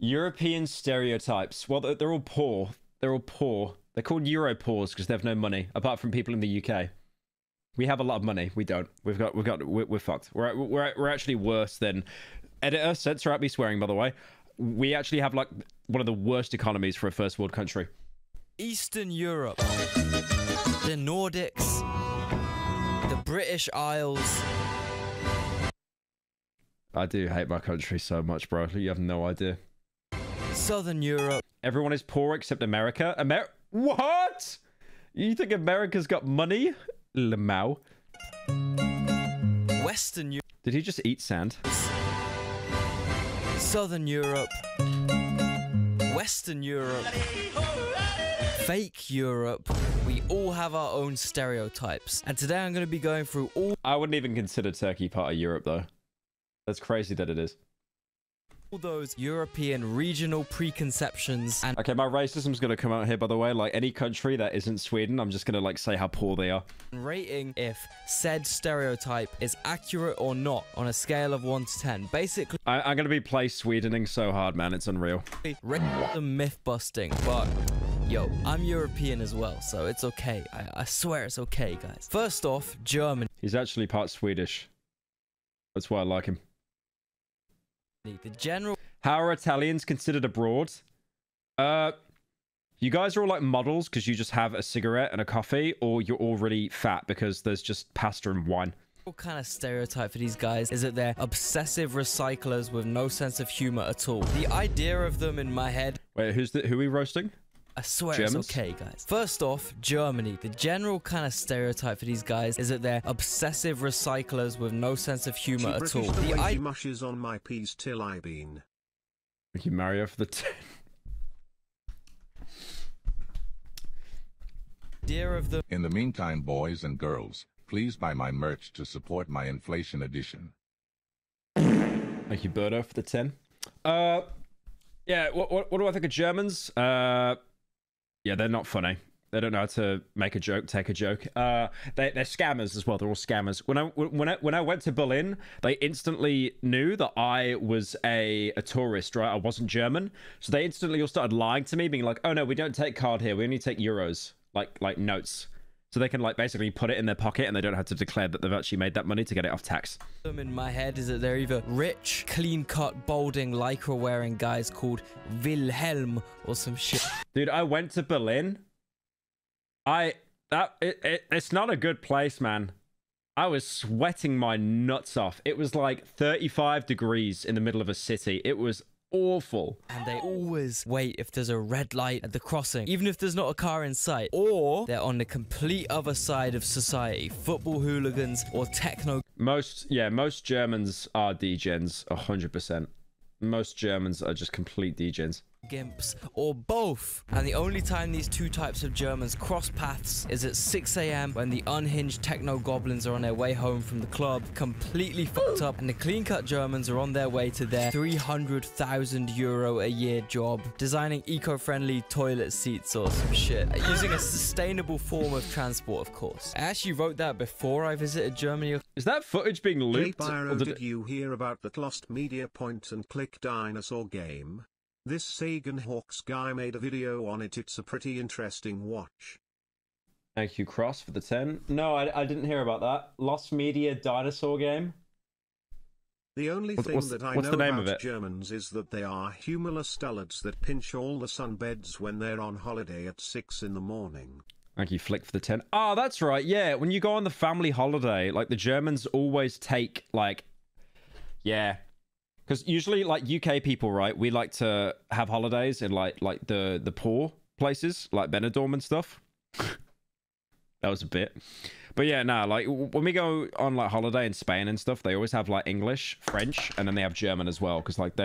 European stereotypes. Well, they're all poor. They're all poor. They're called Euro poors because they have no money, apart from people in the UK. We have a lot of money. We don't. We're fucked. We're actually worse than... Editor, censor out me swearing, by the way. We actually have, like, one of the worst economies for a first world country. Eastern Europe. The Nordics. The British Isles. I do hate my country so much, bro. You have no idea. Southern Europe. Everyone is poor except America. What? You think America's got money? Lamau. Western Europe. Did he just eat sand? Southern Europe. Western Europe. Fake Europe. We all have our own stereotypes. And today I'm going to be going through all... I wouldn't even consider Turkey part of Europe, though. That's crazy that it is. All those European regional preconceptions and... Okay, my racism's gonna come out here, by the way. Like, any country that isn't Sweden, I'm just gonna, like, say how poor they are. Rating if said stereotype is accurate or not on a scale of 1 to 10. Basically... I'm gonna be Swedening so hard, man. It's unreal. Random myth busting, but... Yo, I'm European as well, so it's okay. I swear it's okay, guys. First off, Germany. He's actually part Swedish. That's why I like him. The general... How are Italians considered abroad? You guys are all like models because you just have a cigarette and a coffee, or you're all really fat because there's just pasta and wine. What kind of stereotype for these guys is that they're obsessive recyclers with no sense of humor at all. The idea of them in my head... Wait, who are we roasting? I swear Germans? It's okay, guys. First off, Germany. The general kind of stereotype for these guys is that they're obsessive recyclers with no sense of humor at all. The way she mushes on my peas till I bean. Thank you, Mario, for the 10. Idea of the... In the meantime, boys and girls, please buy my merch to support my inflation edition. Thank you, Birdo, for the 10. Yeah, what do I think of Germans? Yeah, they're not funny. They don't know how to make a joke, take a joke. They're scammers as well. They're all scammers. When I went to Berlin, they instantly knew that I was a tourist, right? I wasn't German. So they instantly all started lying to me, being like, oh no, we don't take card here. We only take euros, like notes. So they can like basically put it in their pocket and they don't have to declare that they've actually made that money to get it off tax. In my head is that they're either rich, clean-cut, balding, lycra-wearing guys called Wilhelm or some shit. Dude, I went to Berlin. It's not a good place, man. I was sweating my nuts off. It was like 35 degrees in the middle of a city. It was awful. And they always wait if there's a red light at the crossing, even if there's not a car in sight, or they're on the complete other side of society, football hooligans or techno. Most Germans are degens, 100%. Most Germans are just complete degens. Gimps or both. And the only time these two types of Germans cross paths is at 6 AM when the unhinged techno goblins are on their way home from the club, completely fucked up, and the clean-cut Germans are on their way to their 300,000 euro a year job, designing eco-friendly toilet seats or some shit, using a sustainable form of transport, of course. I actually wrote that before I visited Germany. Is that footage being looped? Hey Pyro, did you hear about that lost media point and click dinosaur game? This Sagan Hawks guy made a video on it. It's a pretty interesting watch. Thank you, Cross, for the 10. No, I didn't hear about that. Lost Media dinosaur game? The only thing that I know about it? Germans is that they are humorless dullards that pinch all the sunbeds when they're on holiday at 6 in the morning. Thank you, Flick, for the 10. Oh, that's right. Yeah, when you go on the family holiday, like, the Germans always take, like... Yeah. Because usually, like, UK people, right, we like to have holidays in, like the poor places, like Benidorm and stuff. That was a bit. But yeah, nah, like, when we go on, like, holiday in Spain and stuff, they always have, like, English, French, and then they have German as well. Because, like,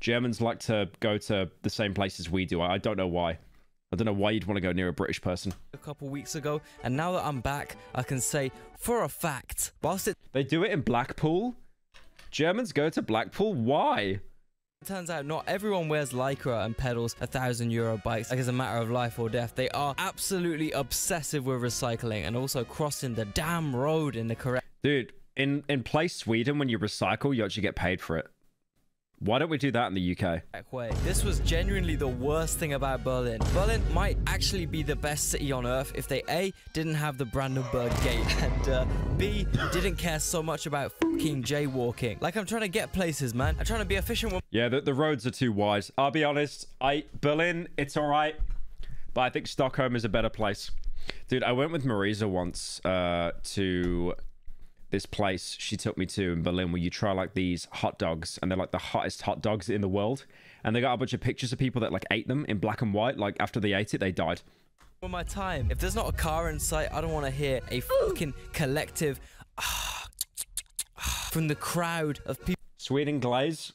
Germans like to go to the same places we do. I don't know why. I don't know why you'd want to go near a British person. A couple weeks ago, and now that I'm back, I can say, for a fact, whilst it... They do it in Blackpool? Germans go to Blackpool? Why? It turns out not everyone wears lycra and pedals 1,000 euro bikes like it's a matter of life or death. They are absolutely obsessive with recycling and also crossing the damn road in the correct... Dude, in place Sweden, when you recycle, you actually get paid for it. Why don't we do that in the UK? Way. This was genuinely the worst thing about Berlin. Berlin might actually be the best city on earth if they A, didn't have the Brandenburg Gate, and B, didn't care so much about fucking jaywalking. Like, I'm trying to get places, man. I'm trying to be efficient with... Yeah, the roads are too wide. I'll be honest, Berlin, it's all right, but I think Stockholm is a better place. Dude, I went with Marisa once to this place she took me to in Berlin where you try like these hot dogs, and they're like the hottest hot dogs in the world. And they got a bunch of pictures of people that like ate them in black and white. Like after they ate it, they died. For my time. If there's not a car in sight, I don't want to hear a fucking collective from the crowd of people. Sweden glaze.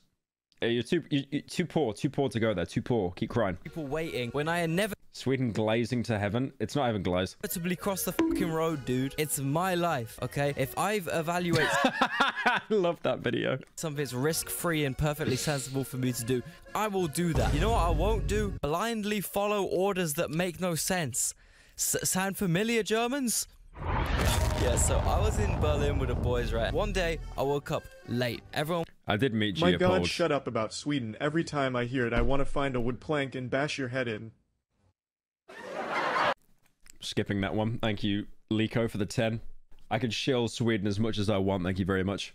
You're too poor to go there. Too poor. Keep crying. People waiting when I had never... Sweden glazing to heaven. It's not even glaze. ...inevitably cross the fucking road, dude. It's my life, okay? If I've evaluated... I love that video. ...something's risk-free and perfectly sensible for me to do, I will do that. You know what I won't do? Blindly follow orders that make no sense. Sound familiar, Germans? Yeah, so I was in Berlin with the boys, right? One day, I woke up late. Everyone... I did meet My Geopold. God, shut up about Sweden. Every time I hear it, I want to find a wood plank and bash your head in. Skipping that one. Thank you, Lico, for the 10. I can shill Sweden as much as I want. Thank you very much.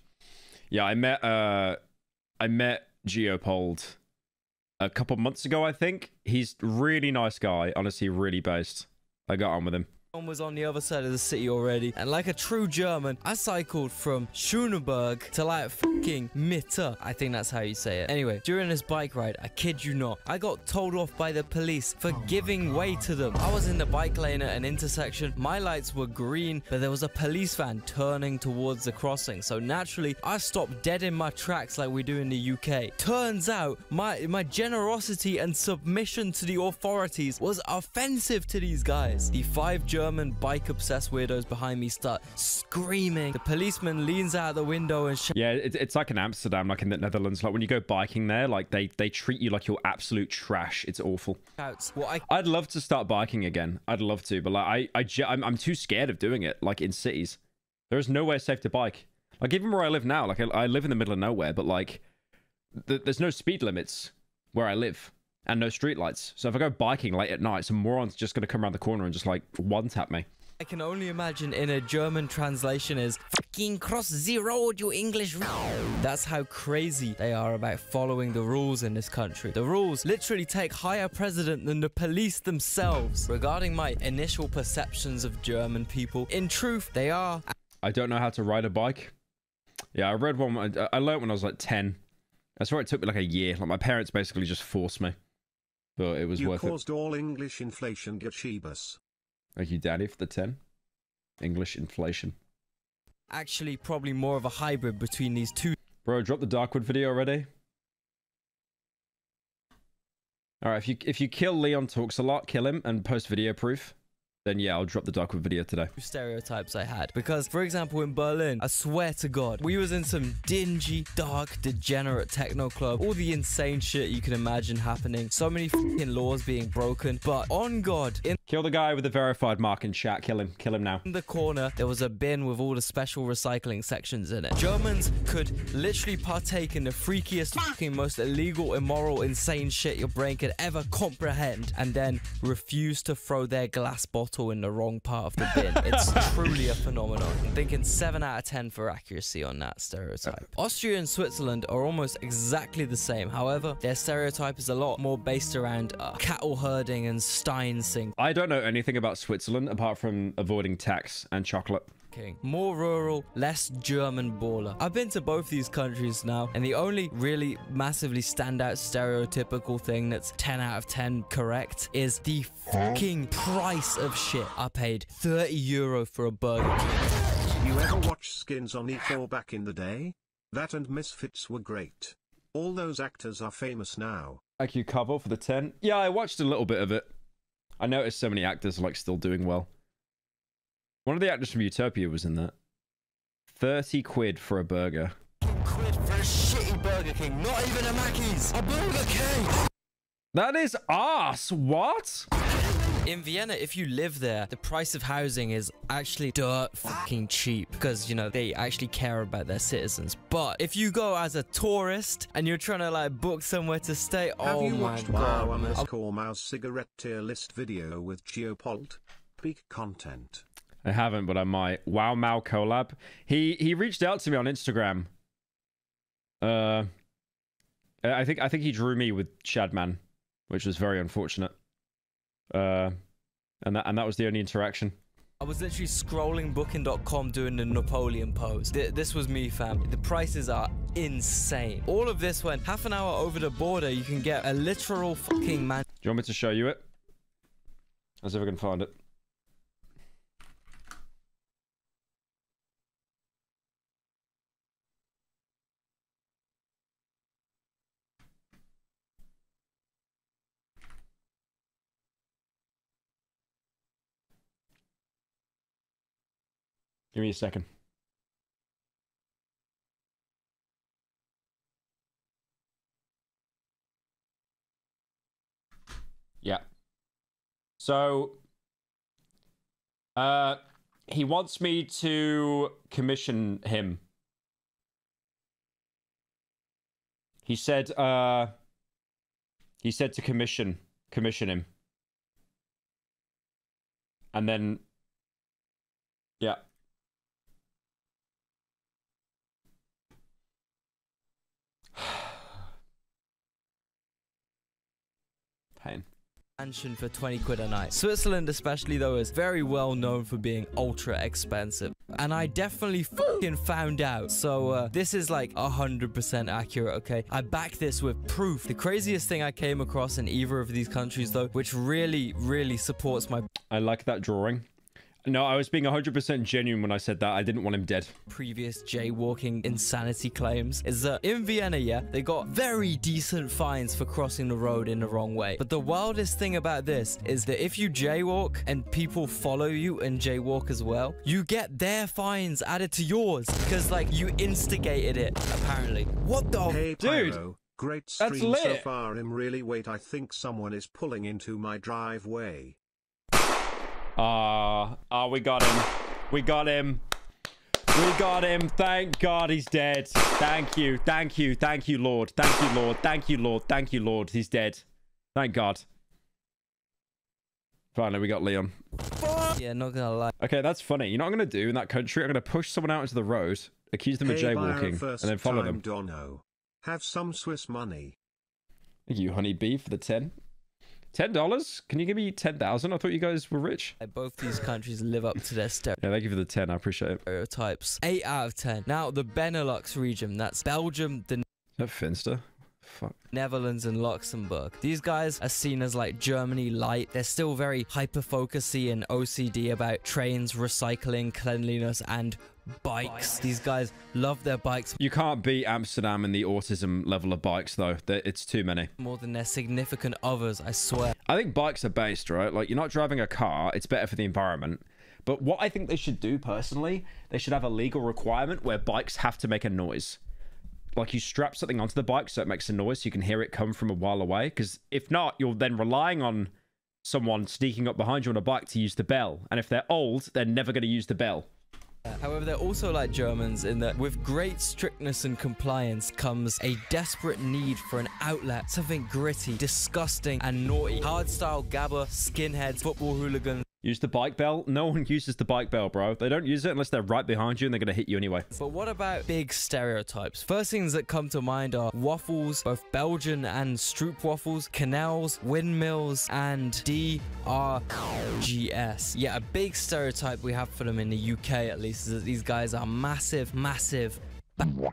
Yeah, I met Geopold a couple months ago, I think. He's a really nice guy. Honestly, really based. I got on with him. Was on the other side of the city already, and like a true German, I cycled from Schöneberg to like fucking Mitte. I think that's how you say it. Anyway, during this bike ride, I kid you not, I got told off by the police for giving way to them. I was in the bike lane at an intersection. My lights were green, but there was a police van turning towards the crossing. So naturally, I stopped dead in my tracks like we do in the UK. Turns out, my generosity and submission to the authorities was offensive to these guys. The 5 German bike-obsessed weirdos behind me start screaming. The policeman leans out the window and yeah, it's like in Amsterdam, like in the Netherlands. Like when you go biking there, like they treat you like you're absolute trash. It's awful. shouts. Well, I'd love to start biking again. I'd love to, but like I'm too scared of doing it. Like in cities, there is nowhere safe to bike. Like even where I live now, like I live in the middle of nowhere, but like there's no speed limits where I live. And no streetlights. So if I go biking late at night, some moron's just going to come around the corner and just like one-tap me. I can only imagine in a German translation is fucking cross the road, you English. That's how crazy they are about following the rules in this country. The rules literally take higher precedent than the police themselves. Regarding my initial perceptions of German people, in truth, they are... I don't know how to ride a bike. Yeah, I read one. I learned when I was like 10. I swear it took me like a year. Like my parents basically just forced me. But it was worth it. You caused all English inflation, Gachibus. Thank you, Daddy, for the 10. English inflation. Actually, probably more of a hybrid between these two. Bro, drop the Darkwood video already. Alright, if you kill Leon Talks a Lot, kill him and post video proof. Then yeah, I'll drop the Darkwood video today. Stereotypes I had. Because, for example, in Berlin, I swear to God, we was in some dingy, dark, degenerate techno club. All the insane shit you can imagine happening. So many fucking laws being broken. But on God, in Kill the guy with the verified mark in chat. Kill him. Kill him now. the corner, there was a bin with all the special recycling sections in it. Germans could literally partake in the freakiest, fucking most illegal, immoral, insane shit your brain could ever comprehend, and then refuse to throw their glass bottle in the wrong part of the bin. It's truly a phenomenon. I'm thinking 7 out of 10 for accuracy on that stereotype. Austria and Switzerland are almost exactly the same. However, their stereotype is a lot more based around cattle herding and stein sinking. I don't know anything about Switzerland apart from avoiding tax and chocolate. More rural, less German baller. I've been to both these countries now, and the only really massively standout stereotypical thing that's 10 out of 10 correct is the fucking price of shit. I paid €30 for a burger. You ever watch Skins on E4 back in the day? That and Misfits were great. All those actors are famous now. Thank you, Cover, for the 10. Yeah, I watched a little bit of it. I noticed so many actors are like still doing well. One of the actors from Utopia was in that. 30 quid for a burger. Quid for a shitty Burger King, not even a Mackey's, a Burger King. That is arse. What? In Vienna, if you live there, the price of housing is actually dirt fucking cheap because, you know, they actually care about their citizens. But if you go as a tourist and you're trying to like book somewhere to stay, Have you my watched god, Wow man. underscore mouse cigarette tier list video with Geopolt? Peak content. I haven't, but I might. Wow Mao collab. He reached out to me on Instagram. I think he drew me with Shadman, which was very unfortunate. And that was the only interaction. I was literally scrolling booking.com doing the Napoleon pose. This was me, fam. The prices are insane. All of this went half an hour over the border. You can get a literal fucking man. Do you want me to show you it? Let's see if I can find it. Give me a second. Yeah. So, he wants me to commission him. He said to commission him. And then, yeah. Pain. Mansion for 20 quid a night. Switzerland especially though is very well known for being ultra expensive. And I definitely fucking found out. So this is like 100% accurate, okay? I back this with proof. The craziest thing I came across in either of these countries though, which really, really supports my I like that drawing. No, I was being 100% genuine when I said that. I didn't want him dead. previous jaywalking insanity claims, is that in Vienna, yeah, they got very decent fines for crossing the road in the wrong way. But the wildest thing about this is that if you jaywalk and people follow you and jaywalk as well, you get their fines added to yours because like you instigated it, apparently. What the Hey Dude, Pyro, great that's stream so lit. far. Really wait, I think someone is pulling into my driveway. We got him. We got him. We got him. Thank God he's dead. Thank you. Thank you. Thank you, Lord. Thank you, Lord. Thank you, Lord. Thank you, Lord. He's dead. Thank God. Finally, we got Leon. Yeah, not gonna lie. Okay, that's funny. You know what I'm going to do in that country? I'm going to push someone out into the road, accuse them of Hey, jaywalking, Byron, and then follow them. Dono. Have some Swiss money. Thank you, honeybee, for the 10. $10? Can you give me 10,000? I thought you guys were rich. Both these countries live up to their Yeah, thank you for the 10. I appreciate it. stereotypes. 8 out of 10. Now, the Benelux region, that's Belgium, the Is that Finster? Fuck. Netherlands and Luxembourg. These guys are seen as like Germany light. They're still very hyper-focusy and OCD about trains, recycling, cleanliness, and bikes. These guys love their bikes You can't beat Amsterdam in the autism level of bikes, though. It's too many. more than their significant others, I swear. I think bikes are based, right? Like, you're not driving a car. It's better for the environment. But what I think they should do, personally, they should have a legal requirement where bikes have to make a noise. Like, you strap something onto the bike so it makes a noise so you can hear it come from a while away. Because if not, you're then relying on someone sneaking up behind you on a bike to use the bell. And if they're old, they're never going to use the bell. However, they're also like Germans in that with great strictness and compliance comes a desperate need for an outlet, something gritty, disgusting, and naughty. Hardstyle gabber, skinheads, football hooligans. Use the bike bell? No one uses the bike bell, bro. They don't use it unless they're right behind you and they're going to hit you anyway. But what about big stereotypes? First things that come to mind are waffles, both Belgian and Stroop waffles, canals, windmills, and DRGS. Yeah, a big stereotype we have for them in the UK at least is that these guys are massive, massive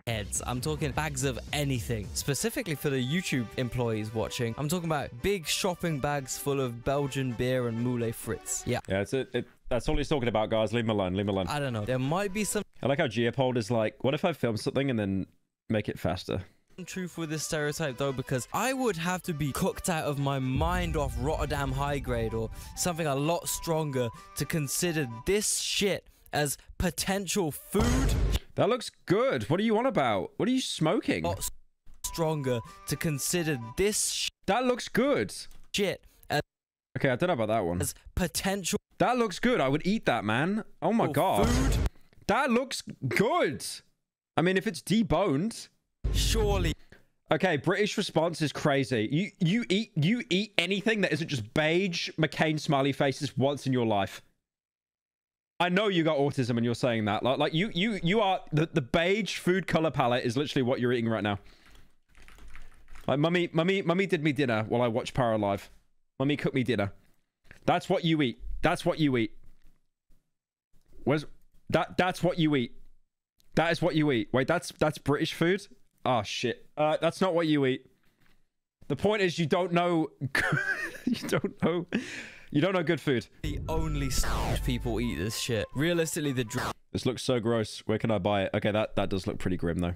heads. I'm talking bags of anything. Specifically for the YouTube employees watching, I'm talking about big shopping bags full of Belgian beer and moule frites. Yeah. Yeah, that's all he's talking about, guys. Leave him alone. Leave him alone. I don't know. There might be some I like how Geopold is like, what if I film something and then make it faster? truth with this stereotype though, because I would have to be cooked out of my mind off Rotterdam high grade or something a lot stronger to consider this shit as potential food. That looks good. What are you on about? What are you smoking? A lot stronger to consider this That looks good. shit as Okay, I don't know about that one. As potential. That looks good. I would eat that, man. Oh my God. Food. That looks good. I mean, if it's deboned. Surely. Okay, British response is crazy. You eat anything that isn't just beige McCain smiley faces once in your life. I know you got autism and you're saying that. Like you are the beige food color palette is literally what you're eating right now. Like mummy did me dinner while I watched Pyro live. Mummy cooked me dinner. That's what you eat. That's what you eat. Where's that's what you eat. That is what you eat. Wait, that's British food? Oh shit. That's not what you eat. The point is you don't know you don't know good food. The only people eat this shit. Realistically, this looks so gross. Where can I buy it? Okay, that does look pretty grim though.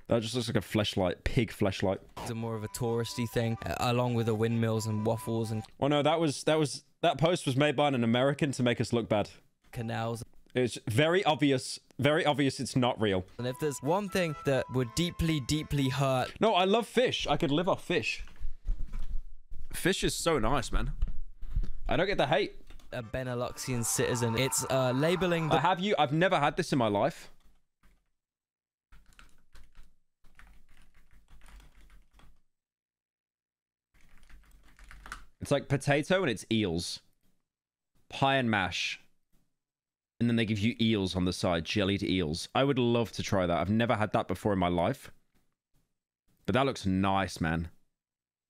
That just looks like a fleshlight, pig fleshlight. It's more of a touristy thing, along with the windmills and waffles and. Oh no, that post was made by an American to make us look bad. Canals. It's very obvious it's not real. And if there's one thing that would deeply, deeply hurt. No, I love fish. I could live off fish. Fish is so nice, man. I don't get the hate. A Beneluxian citizen. It's labeling. I've never had this in my life. It's like potato and it's eels. Pie and mash. And then they give you eels on the side. Jellied eels. I would love to try that. I've never had that before in my life. But that looks nice, man.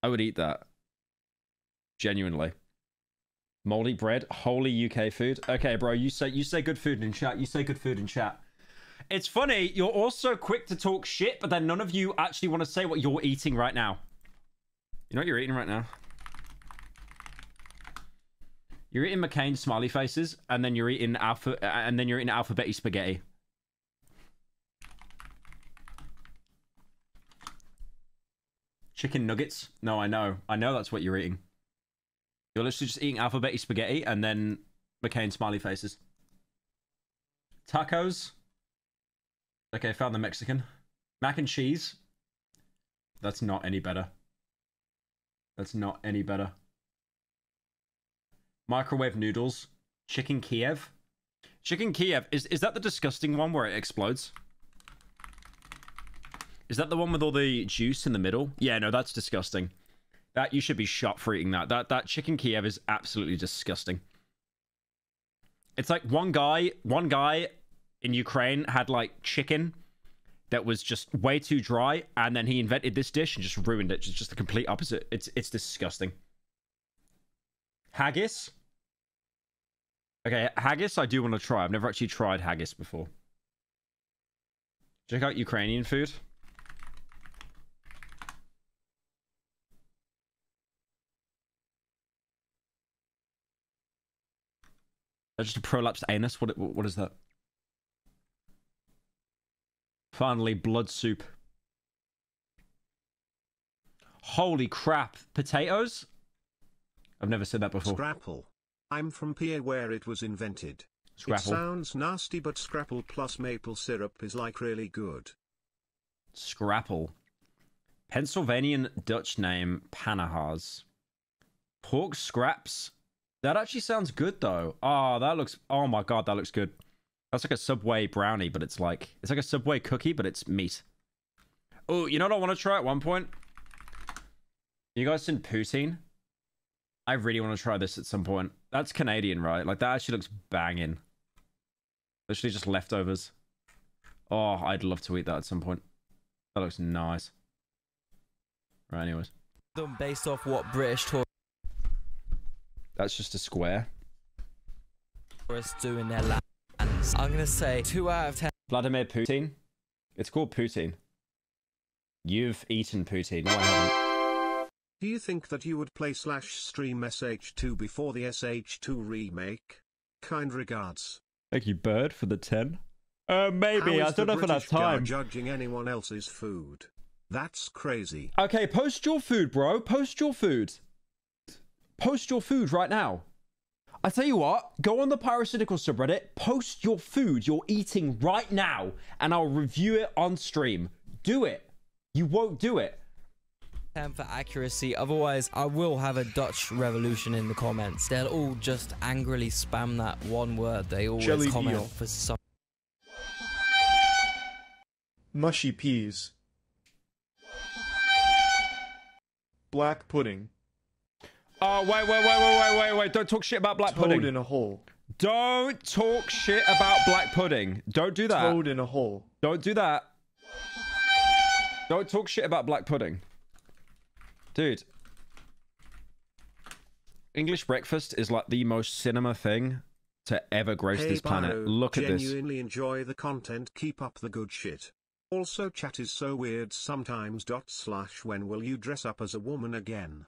I would eat that. Genuinely. Moldy bread. Holy UK food. Okay, bro. You say good food in chat. You say good food in chat. It's funny. You're also quick to talk shit, but then none of you actually want to say what you're eating right now. You know what you're eating right now? You're eating McCain smiley faces, and then you're eating alphabet spaghetti. Chicken nuggets? No, I know. I know that's what you're eating. You're literally just eating alphabet spaghetti and then McCain smiley faces. Tacos. Okay, found the Mexican. Mac and cheese. That's not any better. That's not any better. Microwave noodles. Chicken Kiev. Chicken Kiev. Is that the disgusting one where it explodes? Is that the one with all the juice in the middle? Yeah, no, that's disgusting. That you should be shot for eating that. That chicken Kiev is absolutely disgusting. It's like one guy in Ukraine had like chicken that was just way too dry, and then he invented this dish and just ruined it. It's just the complete opposite. It's disgusting. Haggis. Okay, haggis I do want to try. I've never actually tried haggis before. Check out Ukrainian food. That's just a prolapsed anus. What is that? Finally, blood soup. Holy crap. Potatoes? I've never said that before. Scrapple. I'm from PA where it was invented. Scrapple. It sounds nasty, but Scrapple plus maple syrup is like really good. Scrapple. Pennsylvanian Dutch name Panahars. Pork scraps. That actually sounds good though. Oh, that looks, oh my god, that looks good. That's like a Subway brownie, but it's like a Subway cookie, but it's meat. Oh, you know what I want to try at one point? You guys seen poutine? I really want to try this at some point. That's Canadian, right? Like, that actually looks banging. Literally just leftovers. Oh, I'd love to eat that at some point. That looks nice. Right, anyways. Them based off what British That's just a square. tourists do in their lands. I'm gonna say 2 out of 10. Vladimir Putin? It's called poutine. You've eaten poutine. No, I haven't. Do you think that you would play / stream SH2 before the SH2 remake? Kind regards. Thank you, Bird, for the 10. Maybe. I don't know if I have time. Judging anyone else's food. That's crazy. Okay, post your food, bro. Post your food. Post your food right now. I tell you what, go on the Pyrocynical subreddit, post your food you're eating right now, and I'll review it on stream. Do it. You won't do it. 10 for accuracy. Otherwise, I will have a Dutch revolution in the comments. They'll all just angrily spam that one word. They always Jelly comment eel. for some. Mushy peas. Black pudding. Oh, wait. Don't talk shit about black Toad pudding. in a hole. Don't talk shit about black pudding. Don't do that. Toad in a hole. Don't do that. Don't talk shit about black pudding. Dude. English breakfast is like the most cinema thing to ever grace Hey, this planet. Pyro, Look at this. genuinely enjoy the content. Keep up the good shit. Also, chat is so weird sometimes. / when will you dress up as a woman again?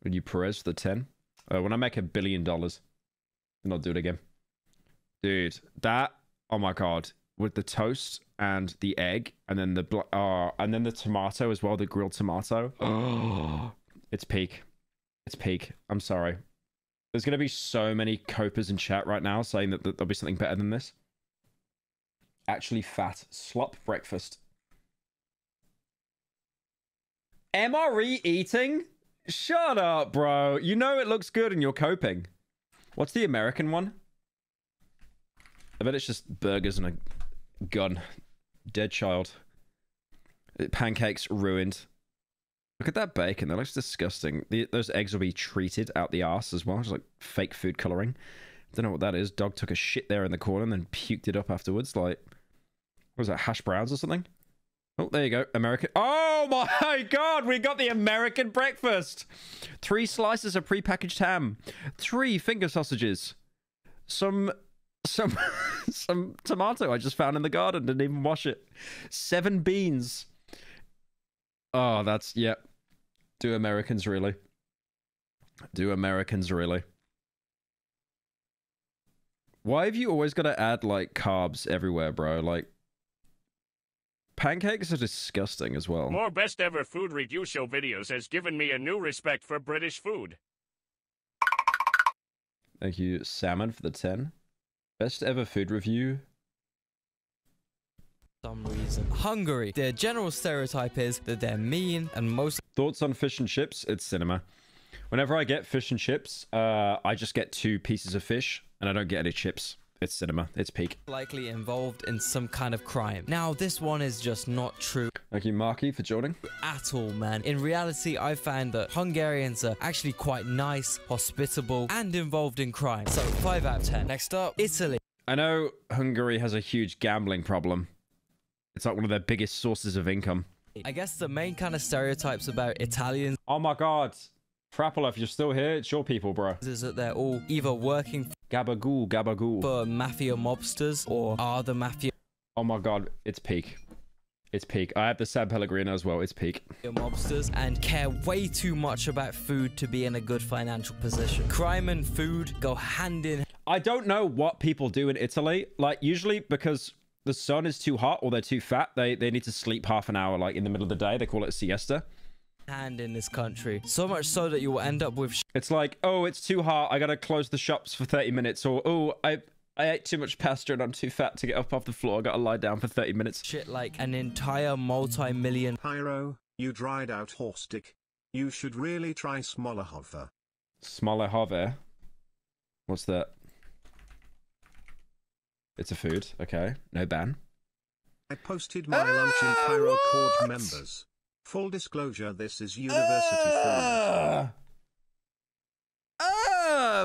When you Perez for the 10? When I make $1 billion. And I'll do it again. Dude, that, oh my god. With the toast and the egg and then the tomato as well, the grilled tomato. Oh, it's peak. It's peak. I'm sorry. There's going to be so many copers in chat right now saying that there'll be something better than this. Actually fat. Slop breakfast. MRE eating? Shut up, bro. You know it looks good and you're coping. What's the American one? I bet it's just burgers and a gun. Dead child. Pancakes ruined. Look at that bacon. That looks disgusting. Those eggs will be treated out the arse as well. Just like fake food coloring. Don't know what that is. Dog took a shit there in the corner and then puked it up afterwards. Like, what was that? Hash browns or something? Oh, there you go. American. Oh my god, we got the American breakfast. 3 slices of prepackaged ham. 3 finger sausages. Some tomato I just found in the garden. Didn't even wash it. 7 beans. Oh, that's, yep. Yeah. Do Americans really? Do Americans really? Why have you always got to add, like, carbs everywhere, bro? Like, pancakes are disgusting as well. More best ever food review show videos has given me a new respect for British food. Thank you, Salmon, for the 10. Best ever food review. Some reason. Hungary. Their general stereotype is that they're mean and most. Thoughts on fish and chips? It's cinema. Whenever I get fish and chips, I just get 2 pieces of fish and I don't get any chips. It's cinema. It's peak. Likely involved in some kind of crime. Now, this one is just not true. Thank you, Marky, for joining. At all, man. In reality, I found that Hungarians are actually quite nice, hospitable, and involved in crime. So, 5 out of 10. Next up, Italy. I know Hungary has a huge gambling problem. It's like one of their biggest sources of income. I guess the main kind of stereotypes about Italians Oh my god. Frapple, if you're still here, it's your people, bro. is that they're all either working Gabagool, gabagool. for mafia mobsters or are the mafia Oh my god, it's peak. It's peak. I have the San Pellegrino as well. It's peak. mobsters and care way too much about food to be in a good financial position. Crime and food go hand in I don't know what people do in Italy. Like, usually because the sun is too hot or they're too fat, they need to sleep half an hour, like, in the middle of the day. They call it a siesta. hand in this country. So much so that you will end up with It's like, oh, it's too hot. I gotta close the shops for 30 minutes. Or, oh, I ate too much pasta and I'm too fat to get up off the floor. I gotta lie down for 30 minutes. shit like an entire multi-million Pyro, you dried out horse dick. You should really try Smolahova. Smolahove. What's that? It's a food. Okay. No ban. I posted my lunch in Pyro Court what? members. Full disclosure, this is university food.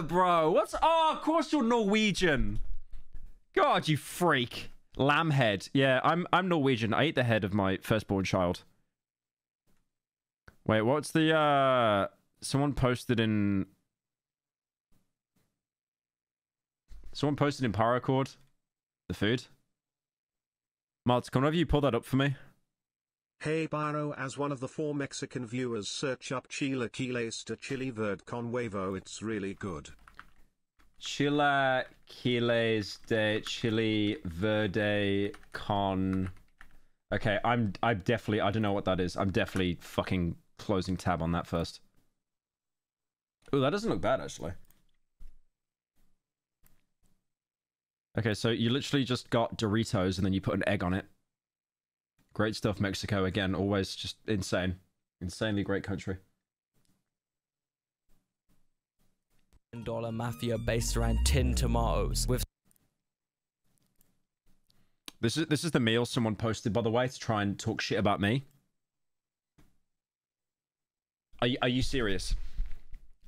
Bro. What's... Oh, of course you're Norwegian. God, you freak. Lamb head. Yeah, I'm Norwegian. I ate the head of my firstborn child. Wait, what's the... Someone posted in Paracord the food. Marts, can one of you pull that up for me? Hey Pyro, as one of the 4 Mexican viewers, search up Chilaquiles de Chili Verde con Huevo. It's really good. Chilaquiles de Chili Verde con... Okay, I'm definitely... I don't know what that is. I'm definitely fucking closing tab on that first. Oh, that doesn't look bad, actually. Okay, so you literally just got Doritos and then you put an egg on it. Great stuff, Mexico. Again, always just insane. Insanely great country. $1 mafia based around tinned tomatoes with This is the meal someone posted, by the way, to try and talk shit about me. Are you serious?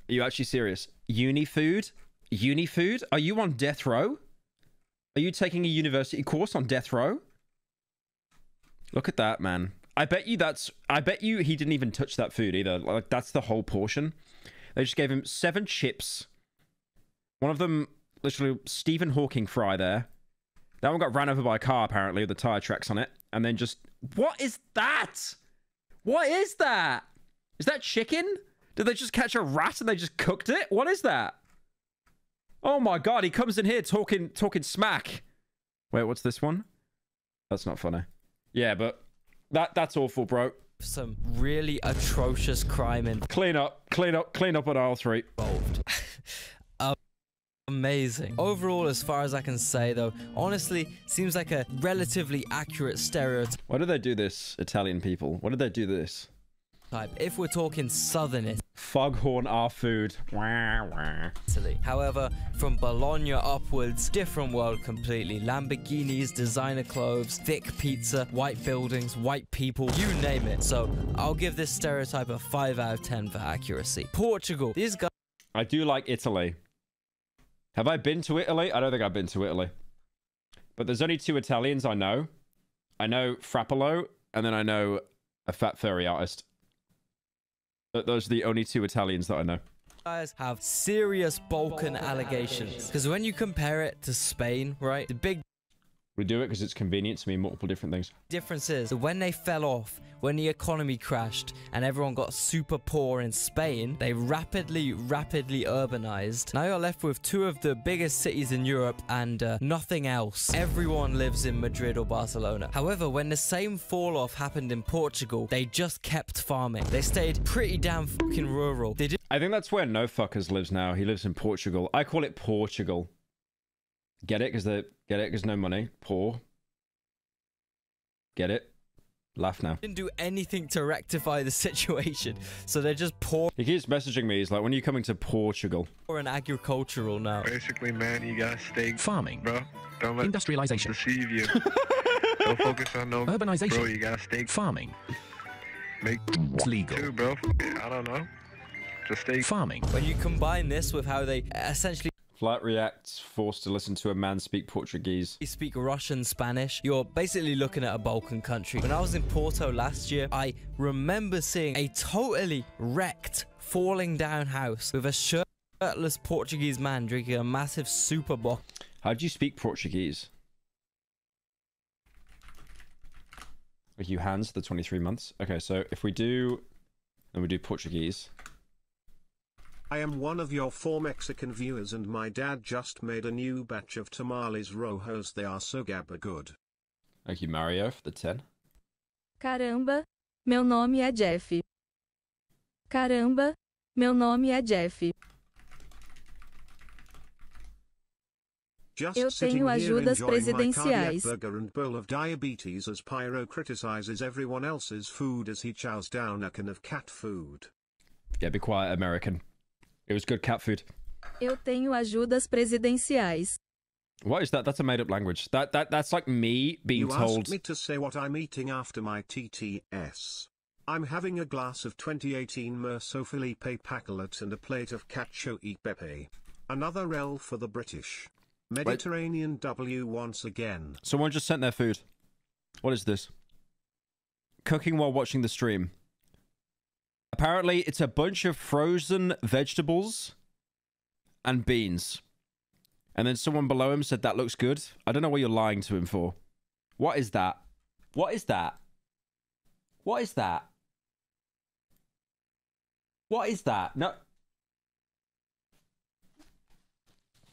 Are you actually serious? Uni food? Uni food? Are you on death row? Are you taking a university course on death row? Look at that, man. I bet you he didn't even touch that food either. Like, that's the whole portion. They just gave him 7 chips. One of them, literally, Stephen Hawking fry there. That one got ran over by a car, apparently, with the tire tracks on it. And then just... What is that? What is that? Is that chicken? Did they just catch a rat and they just cooked it? What is that? Oh my god, he comes in here talking smack. Wait, what's this one? That's not funny. Yeah, but that's awful, bro. some really atrocious crime Clean up on aisle 3. involved. Amazing. Overall, as far as I can say, though, honestly, seems like a relatively accurate stereotype. Why do they do this, Italian people? Why did they do this? If we're talking southern Foghorn our food. Wah, wah. Italy. However, from Bologna upwards, different world completely. Lamborghinis, designer clothes, thick pizza, white buildings, white people, you name it. So I'll give this stereotype a 5 out of 10 for accuracy. Portugal. These guys... I do like Italy. Have I been to Italy? I don't think I've been to Italy. But there's only 2 Italians I know. I know Frappolo, and then I know a fat furry artist. Those are the only 2 Italians that I know. Guys have serious Balkan allegations. Because when you compare it to Spain, right, the big We do it because it's convenient to mean multiple different things. difference is that when they fell off, when the economy crashed and everyone got super poor in Spain, they rapidly urbanized. Now you're left with 2 of the biggest cities in Europe and nothing else. Everyone lives in Madrid or Barcelona. However, when the same fall off happened in Portugal, they just kept farming. They stayed pretty damn fucking rural. They did I think that's where No Fuckers lives now. He lives in Portugal. I call it Portugal. Get it? Because no money. Poor. Get it? Laugh now. didn't do anything to rectify the situation. So they're just poor He keeps messaging me. He's like, when are you coming to Portugal? and agricultural now. Basically, man, you gotta stay Farming. bro. Don't let Industrialization. deceive you. Don't focus on no Urbanization. Bro, you gotta stay Farming. make It's legal. too, bro. I don't know. Just stay Farming. When you combine this with how they essentially Flight reacts, forced to listen to a man speak Portuguese. speak Russian, Spanish, you're basically looking at a Balkan country. When I was in Porto last year, I remember seeing a totally wrecked, falling down house with a shirtless Portuguese man drinking a massive super box. How do you speak Portuguese? Like you hands the 23 months? Okay, so if we do... Then we do Portuguese. I am one of your 4 Mexican viewers and my dad just made a new batch of tamales rojos. They are so gabba good. Thank you, Mario, for the 10. Caramba, meu nome é Jeff. Caramba, meu nome é Jeff. Just Eu sitting tenho here ajudas enjoying my cardiac presidenciais. burger and bowl of diabetes as Pyro criticizes everyone else's food as he chows down a can of cat food. Yeah, be quiet, American. It was good cat food. Eu tenho ajudas presidenciais. What is that? That's a made-up language. That's like me being You told... asked me to say what I'm eating after my TTS. I'm having a glass of 2018 Merceau Felipe Pacolet and a plate of cacio e pepe. Another L for the British. Mediterranean W once again. Someone just sent their food. What is this? Cooking while watching the stream. Apparently, it's a bunch of frozen vegetables and beans. And then someone below him said that looks good. I don't know what you're lying to him for. What is that? What is that? What is that? What is that? No.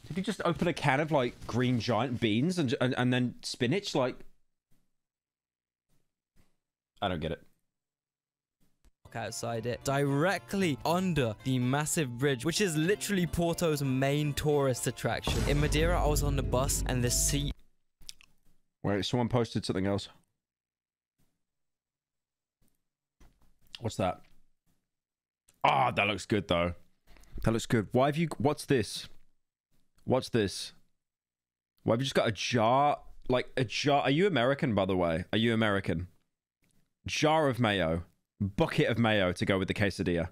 Did you just open a can of, like, green giant beans and then spinach? Like... I don't get it. Outside it, directly under the massive bridge, which is literally Porto's main tourist attraction. In Madeira, I was on the bus and the seat... Wait, someone posted something else. What's that? Oh, that looks good though. That looks good. Why have you... What's this? What's this? Why have you just got a jar? Like a jar... Are you American, by the way? Are you American? Jar of mayo. Bucket of mayo to go with the quesadilla.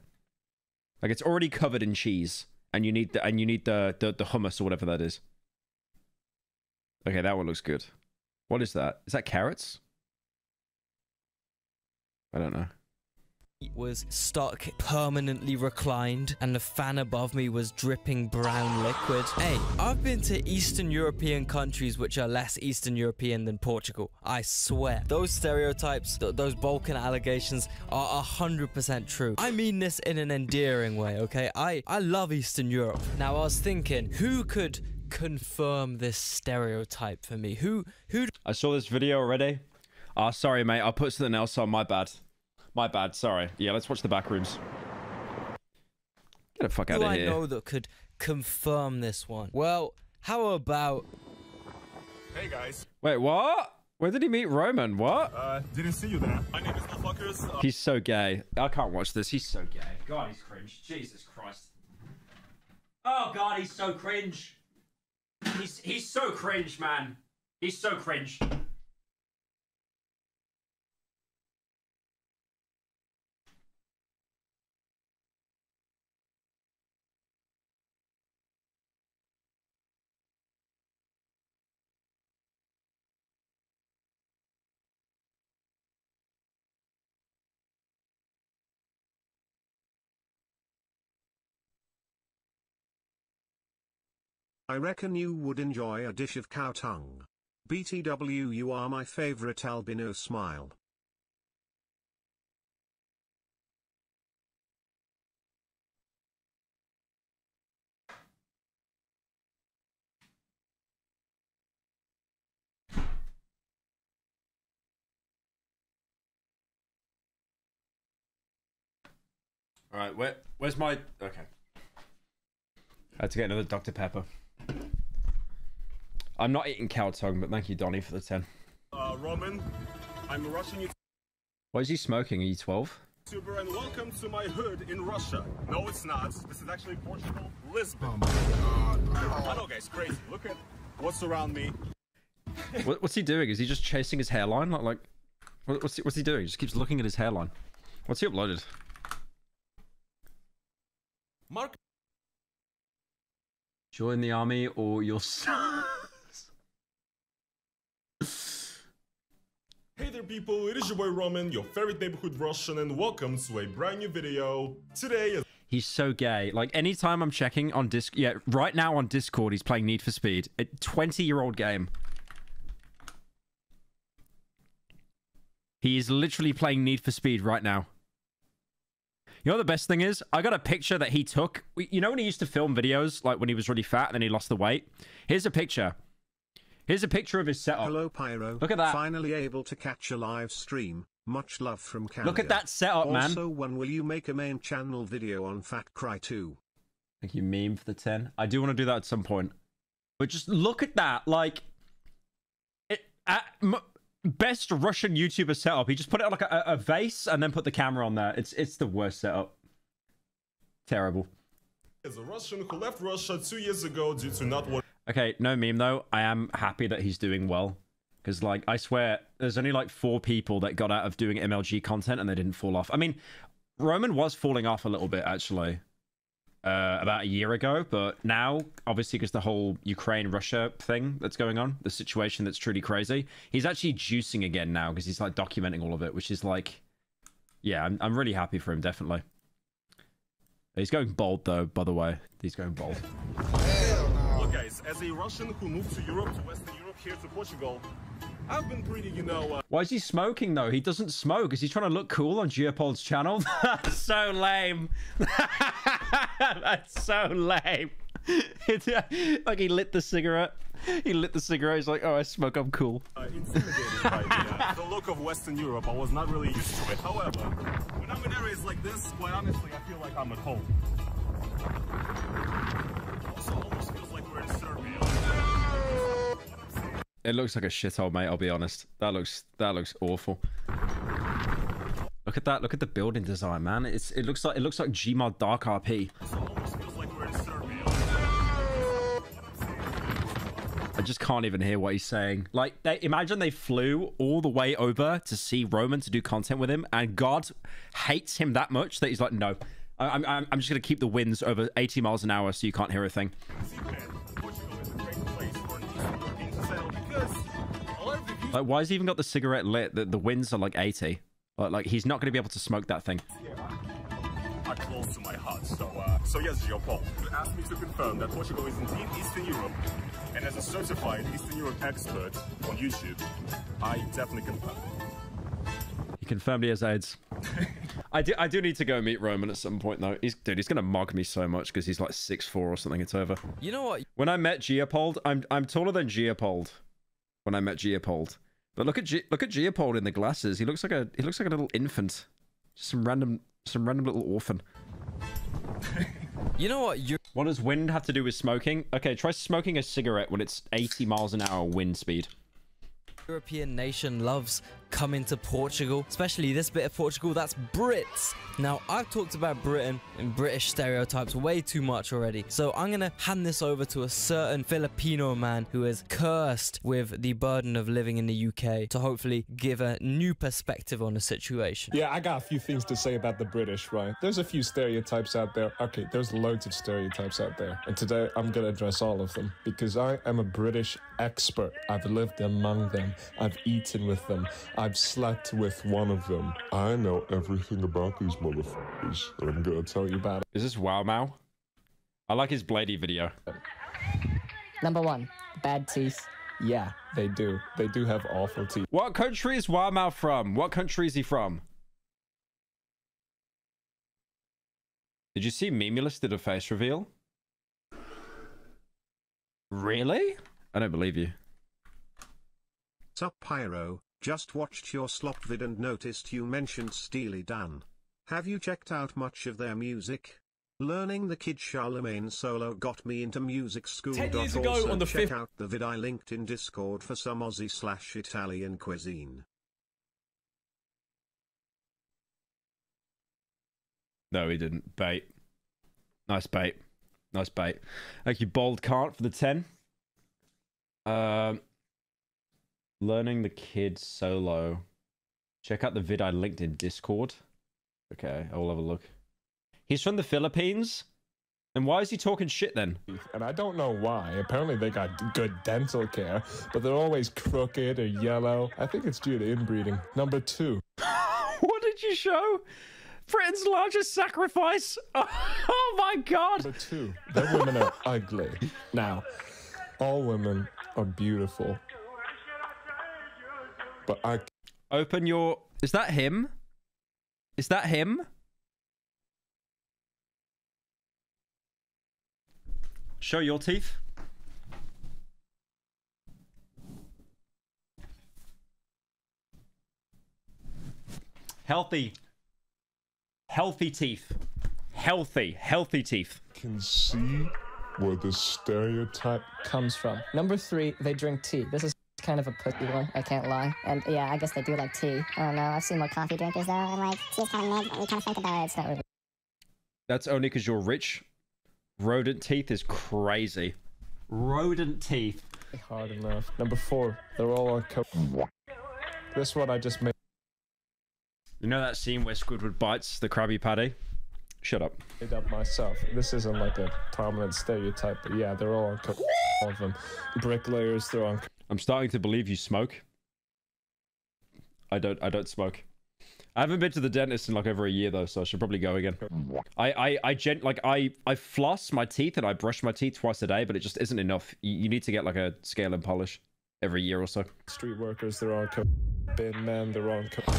Like it's already covered in cheese. And you need the hummus or whatever that is. Okay, that one looks good. What is that? Is that carrots? I don't know. Was stuck permanently reclined and the fan above me was dripping brown liquid. Hey, I've been to Eastern European countries which are less Eastern European than Portugal. I swear. Those stereotypes, those Balkan allegations are 100% true. I mean this in an endearing way, okay? I love Eastern Europe. Now I was thinking, who could confirm this stereotype for me? Who I saw this video already. Oh, sorry, mate. I'll put something else on. My bad. My bad, sorry. Yeah, let's watch the back rooms. Get the fuck out of here. I know that could confirm this one? Well, how about... Hey guys. Wait, what? Where did he meet Roman? What? Didn't see you there. My name is No Fuckers. He's so gay. I can't watch this. He's so gay. God, he's cringe. Jesus Christ. Oh God, he's so cringe. He's so cringe, man. He's so cringe. I reckon you would enjoy a dish of cow tongue. BTW, you are my favorite albino smile. All right, where's my... Okay. I had to get another Dr. Pepper. I'm not eating cow tongue, but thank you, Donnie, for the 10. Roman, I'm rushing you. Why is he smoking? Are you 12? YouTuber, and welcome to my hood in Russia. No, it's not. This is actually Portugal, Lisbon. I know, guys, crazy. Look at what's around me. What's he doing? Is he just chasing his hairline? What's he doing? He just keeps looking at his hairline. What's he uploaded? Mark. Join the army or you'll... Hey there people, it is your boy Roman, your favorite neighborhood Russian, and welcome to a brand new video. Today is... He's so gay. Like, anytime I'm checking on Discord... Yeah, right now on Discord, he's playing Need for Speed. A 20-year-old game. He is literally playing Need for Speed right now. You know what the best thing is? I got a picture that he took. You know when he used to film videos, like when he was really fat and then he lost the weight? Here's a picture. Here's a picture of his setup. Hello, Pyro. Look at that. Finally able to catch a live stream. Much love from Canada. Look at that setup, man. Also, when will you make a main channel video on Fat Cry 2? Thank you, Meme, for the 10. I do want to do that at some point. But just look at that. Like, best Russian YouTuber setup. He just put it on like a vase and then put the camera on there. It's the worst setup. Terrible. As a Russian who left Russia 2 years ago due to not working. Okay, no meme though. I am happy that he's doing well. Because, like, I swear, there's only like 4 people that got out of doing MLG content and they didn't fall off. I mean, Roman was falling off a little bit, actually. About a year ago, but now, obviously, because the whole Ukraine-Russia thing that's going on, the situation that's truly crazy, he's actually juicing again now because he's like documenting all of it, which is like, yeah, I'm really happy for him, definitely. He's going bold though, by the way. He's going bold. Look, guys, as a Russian who moved to Europe, to Western Europe, here to Portugal, I've been pretty, you know... Why is he smoking, though? He doesn't smoke. Is he trying to look cool on Geopol's channel? That's so lame. That's so lame. Like, he lit the cigarette. He lit the cigarette. He's like, oh, I smoke. I'm cool. Intimidated by the look of Western Europe. I was not really used to it. However, when I'm in areas like this, quite honestly, I feel like I'm at home. Also, almost feels like we're in Serbia. What I'm It looks like a shithole, mate. I'll be honest. That looks awful. Look look at that. Look at the building design, man. It looks like Gmod Dark RP. Almost feels like we're in Serbia. I just can't even hear what he's saying. Like, imagine they flew all the way over to see Roman to do content with him, and God hates him that much that he's like, no, I'm just gonna keep the winds over 80 miles an hour so you can't hear a thing. Like, why has he even got the cigarette lit? The winds are like 80. Like he's not gonna be able to smoke that thing. Are close to my heart, so yes, Jean-Paul, you asked me to confirm that Portugal is indeed Eastern Europe, and as a certified Eastern Europe expert on YouTube, I definitely confirm. He confirmed he has AIDS. I do need to go meet Roman at some point though. He's gonna mug me so much because he's like 6'4" or something. It's over. You know what? When I met Geopold, I'm taller than Geopold. When I met Geopold, but look at Geopold in the glasses. He looks like a little infant, just some random little orphan. You know what? What does wind have to do with smoking? Okay, try smoking a cigarette when it's 80 miles an hour wind speed. European nation loves coming to Portugal, especially this bit of Portugal that's Brits. Now, I've talked about Britain and British stereotypes way too much already, so I'm gonna hand this over to a certain Filipino man who is cursed with the burden of living in the UK to hopefully give a new perspective on the situation. Yeah, I got a few things to say about the British, right? There's a few stereotypes out there. Okay, there's loads of stereotypes out there, and today I'm gonna address all of them because I am a British expert. I've lived among them. I've eaten with them. I've slept with one of them. I know everything about these motherfuckers, and I'm gonna tell you about it. Is this Wow Mao? I like his Bladey video. Number 1, bad teeth. Yeah, they do. They do have awful teeth. What country is Wow Mao from? What country is he from? Did you see Memulus did a face reveal? Really? I don't believe you. Sup Pyro, just watched your slop vid and noticed you mentioned Steely Dan. Have you checked out much of their music? Learning the Kid Charlemagne solo got me into music school. 10 years ago on the check out the vid I linked in Discord for some Aussie/Italian cuisine. No, he didn't. Bait. Nice bait. Nice bait. Thank you, Bold Cart, for the 10. Learning the Kid solo. Check out the vid I linked in Discord. Okay, I will have a look. He's from the Philippines? And why is he talking shit then? And I don't know why. Apparently they got good dental care, but they're always crooked or yellow. I think it's due to inbreeding. Number 2. What did you show? Britain's largest sacrifice? Oh my god! Number 2. Their women are ugly. Now, all women are beautiful. But I... Open your... Is that him? Is that him? Show your teeth. Healthy. Healthy teeth. Healthy teeth. Can see where the stereotype comes from. Number 3, they drink tea. This is kind of a pussy one, I can't lie. And yeah, I guess they do like tea. I don't know, I've seen more coffee drinkers though, and like, tea's kind of mid, but we kind of think about it, it's not really. That's only because you're rich. Rodent teeth is crazy. Rodent teeth. Hard enough. Number 4, they're all on coke. This one I just made. You know that scene where Squidward bites the Krabby Patty? Shut up. Made up myself. This isn't like a prominent stereotype, but yeah, they're all on coke. All of them. Bricklayers, they're on coke. I'm starting to believe you smoke. I don't smoke. I haven't been to the dentist in like over a year though, so I should probably go again. I floss my teeth and I brush my teeth twice a day, but it just isn't enough. You need to get like a scale and polish every year or so. Street workers, they're on coke. Bin men, they're on coke.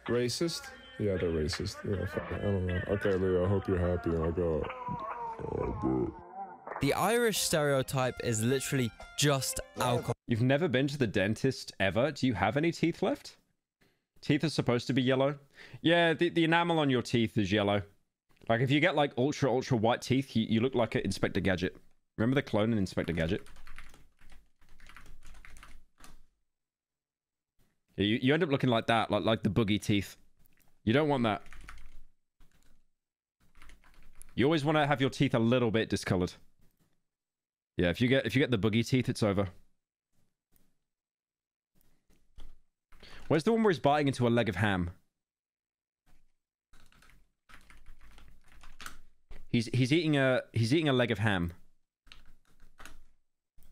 Racist? Yeah, they're racist. Yeah, I don't know. Okay, Leo, I hope you're happy. I got... Oh, bro. The Irish stereotype is literally just alcohol. You've never been to the dentist ever? Do you have any teeth left? Teeth are supposed to be yellow. Yeah, the enamel on your teeth is yellow. Like, if you get, like, ultra white teeth, you look like an Inspector Gadget. Remember the clone in Inspector Gadget? You end up looking like that, like the boogie teeth. You don't want that. You always want to have your teeth a little bit discolored. Yeah, if you get the boogie teeth, it's over. Where's the one where he's biting into a leg of ham? He's eating a leg of ham.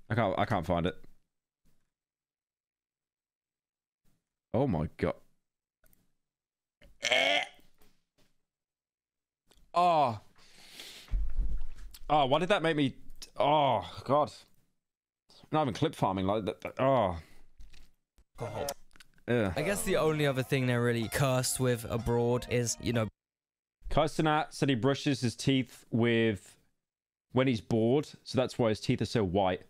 I can't find it. Oh my god. Oh. Oh, why did that make me... Oh, God. I'm not even clip farming like that. Oh. Yeah. I guess the only other thing they're really cursed with abroad is, you know... Kaistanat said he brushes his teeth with... when he's bored, so that's why his teeth are so white.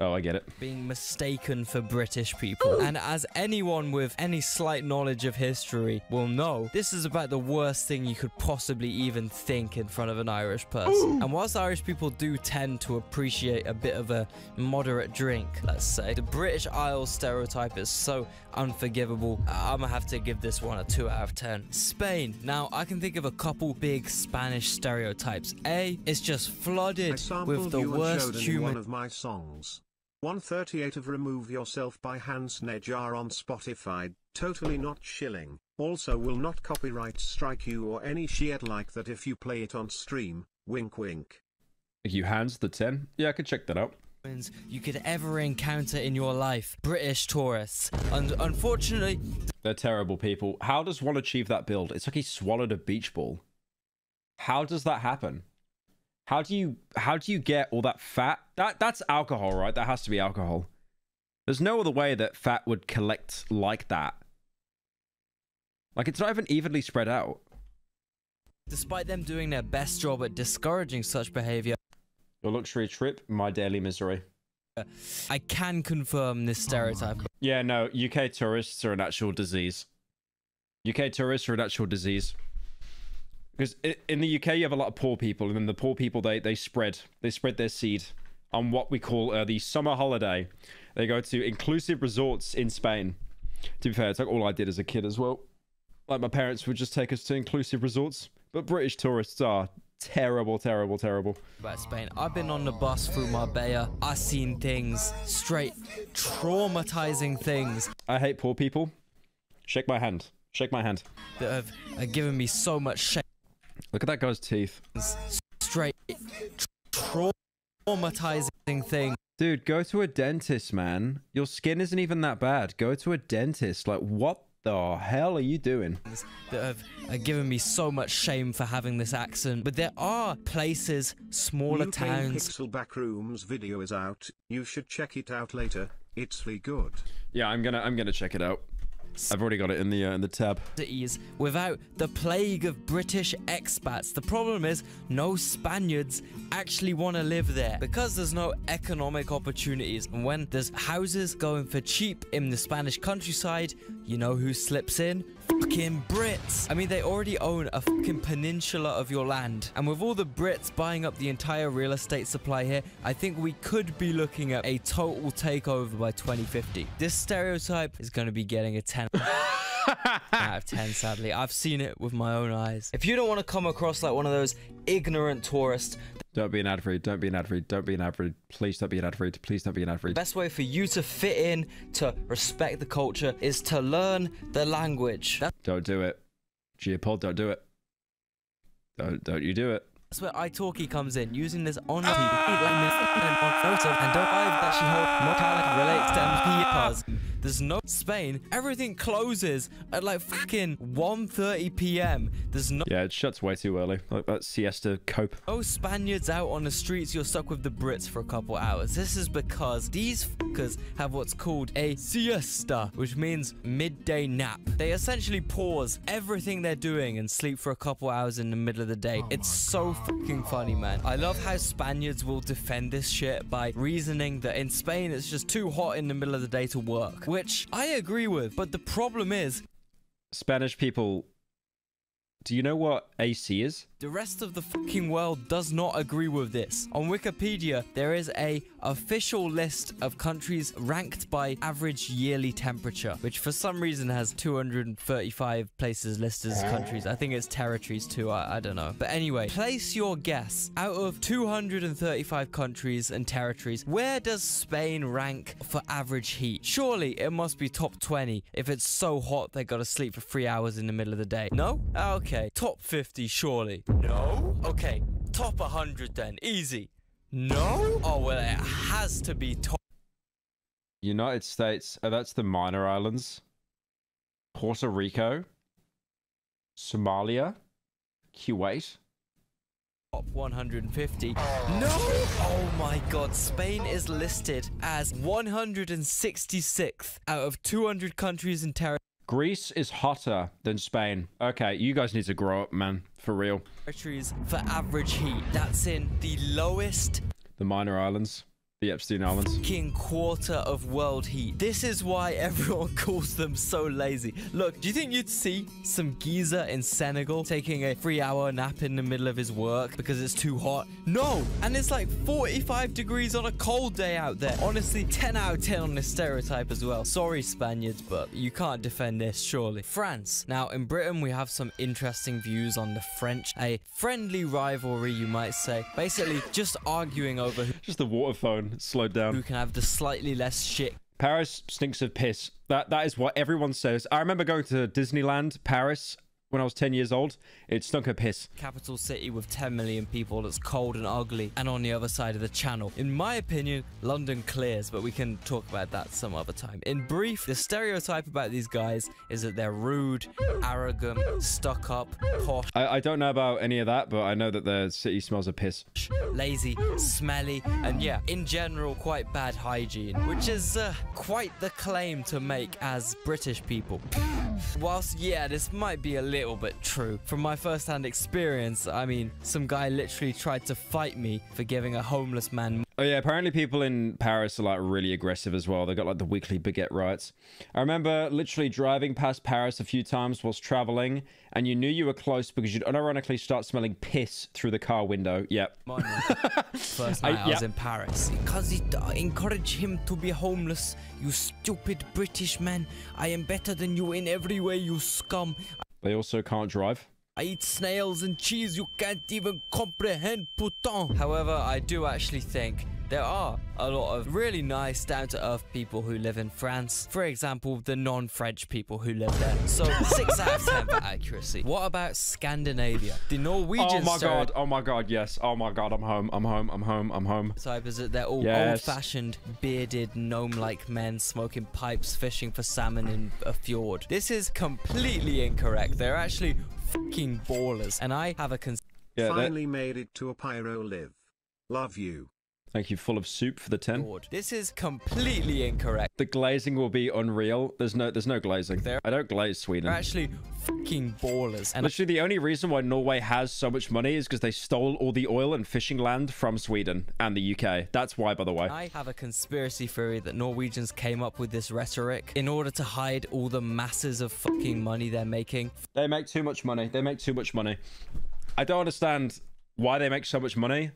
Oh, I get it. Being mistaken for British people. And as anyone with any slight knowledge of history will know, this is about the worst thing you could possibly even think in front of an Irish person. And whilst Irish people do tend to appreciate a bit of a moderate drink, let's say, the British Isles stereotype is so unforgivable. I'm gonna have to give this one a 2 out of 10. Spain. Now, I can think of a couple big Spanish stereotypes. A, it's just flooded with the worst human... one of my songs. 138 of Remove Yourself by Hans Nejar on Spotify, totally not chilling, also will not copyright strike you or any shit like that if you play it on stream, wink wink. You Hans the 10? Yeah, I could check that out. You could ever encounter in your life. British tourists. And unfortunately... They're terrible people. How does one achieve that build? It's like he swallowed a beach ball. How does that happen? How do you get all that fat? That's alcohol, right? That has to be alcohol. There's no other way that fat would collect like that. Like, it's not even evenly spread out. Despite them doing their best job at discouraging such behavior, your luxury trip, my daily misery. I can confirm this stereotype. Yeah, no, UK tourists are an actual disease. UK tourists are an actual disease. Because in the UK, you have a lot of poor people, and then the poor people, they spread their seed on what we call the summer holiday. They go to inclusive resorts in Spain. To be fair, it's like all I did as a kid as well. Like, my parents would just take us to inclusive resorts. But British tourists are terrible, terrible, terrible. About Spain, I've been on the bus through Marbella. I've seen things, straight traumatizing things. I hate poor people. Shake my hand. Shake my hand. That have given me so much shame. Look at that guy's teeth. Straight traumatizing thing. Dude, go to a dentist, man. Your skin isn't even that bad. Go to a dentist. Like, what the hell are you doing? That have given me so much shame for having this accent. But there are places, smaller New towns. Pixel Backrooms video is out. You should check it out later. It's really good. Yeah, I'm gonna check it out. I've already got it in the tab. Cities without the plague of British expats. The problem is no Spaniards actually want to live there because there's no economic opportunities. And when there's houses going for cheap in the Spanish countryside, you know who slips in? Fucking Brits. I mean, they already own a fucking peninsula of your land. And with all the Brits buying up the entire real estate supply here, I think we could be looking at a total takeover by 2050. This stereotype is going to be getting a 10 out of 10, sadly. I've seen it with my own eyes. If you don't want to come across like one of those ignorant tourists... Don't be an ad read. Don't be an ad read. Don't be an ad read. Please don't be an ad read. Please don't be an ad read. The best way for you to fit in, to respect the culture, is to learn the language. Don't do it. Geopod, don't do it. Don't you do it. That's where italki comes in, using this on photo and don't actually hold more talent relates to MP cars. There's no Spain. Everything closes at like fucking 1:30 p.m. There's no... Yeah, it shuts way too early. Like that siesta cope. No Spaniards out on the streets. You're stuck with the Brits for a couple hours. This is because these fuckers have what's called a siesta, which means midday nap. They essentially pause everything they're doing and sleep for a couple hours in the middle of the day. It's so fucking funny, man. I love how Spaniards will defend this shit by reasoning that in Spain it's just too hot in the middle of the day to work, which I agree with, but the problem is... Spanish people... Do you know what AC is? The rest of the fucking world does not agree with this. On Wikipedia, there is a official list of countries ranked by average yearly temperature, which for some reason has 235 places listed as countries. I think it's territories too, I don't know. But anyway, place your guess. Out of 235 countries and territories, where does Spain rank for average heat? Surely it must be top 20 if it's so hot they gotta sleep for 3 hours in the middle of the day. No? Okay. Top 50, surely. No? Okay. Top 100 then. Easy. No? Oh, well, it has to be top. United States. Oh, that's the minor islands. Puerto Rico. Somalia. Kuwait. Top 150. No! Oh my god, Spain is listed as 166th out of 200 countries and territories. Greece is hotter than Spain. Okay, you guys need to grow up, man. For real. Territories for average heat. That's in the lowest... The minor islands. The Epstein Islands. Fucking quarter of world heat. This is why everyone calls them so lazy. Look, do you think you'd see some geezer in Senegal taking a 3-hour nap in the middle of his work because it's too hot? No! And it's like 45 degrees on a cold day out there. Honestly, 10 out of 10 on this stereotype as well. Sorry, Spaniards, but you can't defend this, surely. France. Now, in Britain, we have some interesting views on the French. A friendly rivalry, you might say. Basically, just arguing over who... Just the water phone. Slowed down. Who can have the slightly less shit. Paris stinks of piss. That is what everyone says. I remember going to Disneyland Paris when I was 10 years old. It stunk of piss. Capital city with 10 million people that's cold and ugly, and on the other side of the channel. In my opinion, London clears, but we can talk about that some other time. In brief, the stereotype about these guys is that they're rude, arrogant, stuck up, posh. I don't know about any of that, but I know that the city smells of piss. Lazy, smelly, and yeah, in general, quite bad hygiene, which is quite the claim to make as British people. Whilst, yeah, this might be a little bit true. From my first-hand experience, I mean, some guy literally tried to fight me for giving a homeless man... Oh yeah, apparently people in Paris are like really aggressive as well. They got like the weekly baguette riots. I remember literally driving past Paris a few times whilst traveling, and you knew you were close because you'd unironically start smelling piss through the car window. Yep. First night I was in Paris. Because it encouraged him to be homeless. You stupid British man. I am better than you in every way, you scum. They also can't drive. I eat snails and cheese you can't even comprehend, putain. However, I do actually think there are a lot of really nice, down-to-earth people who live in France. For example, the non-French people who live there. So, 6 out of 10 for accuracy. What about Scandinavia? The Norwegian oh my god, yes. Oh my god, I'm home. Type is that they're all old-fashioned, bearded, gnome-like men smoking pipes, fishing for salmon in a fjord. This is completely incorrect. They're actually fucking ballers, and I have a finally made it to a pyro live. Love you. Thank you, full of soup for the 10. This is completely incorrect. The glazing will be unreal. There's no glazing. I don't glaze Sweden. They're actually fucking ballers. And literally, the only reason why Norway has so much money is because they stole all the oil and fishing land from Sweden and the UK. That's why, by the way. I have a conspiracy theory that Norwegians came up with this rhetoric in order to hide all the masses of fucking money they're making. They make too much money. They make too much money. I don't understand why they make so much money.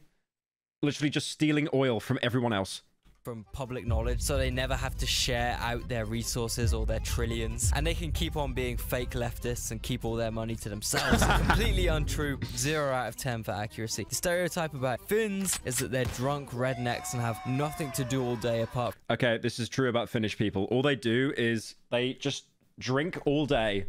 Literally just stealing oil from everyone else. From public knowledge, so they never have to share out their resources or their trillions. And they can keep on being fake leftists and keep all their money to themselves. Completely untrue. 0 out of 10 for accuracy. The stereotype about Finns is that they're drunk rednecks and have nothing to do all day apart. Okay, this is true about Finnish people. All they do is they just drink all day.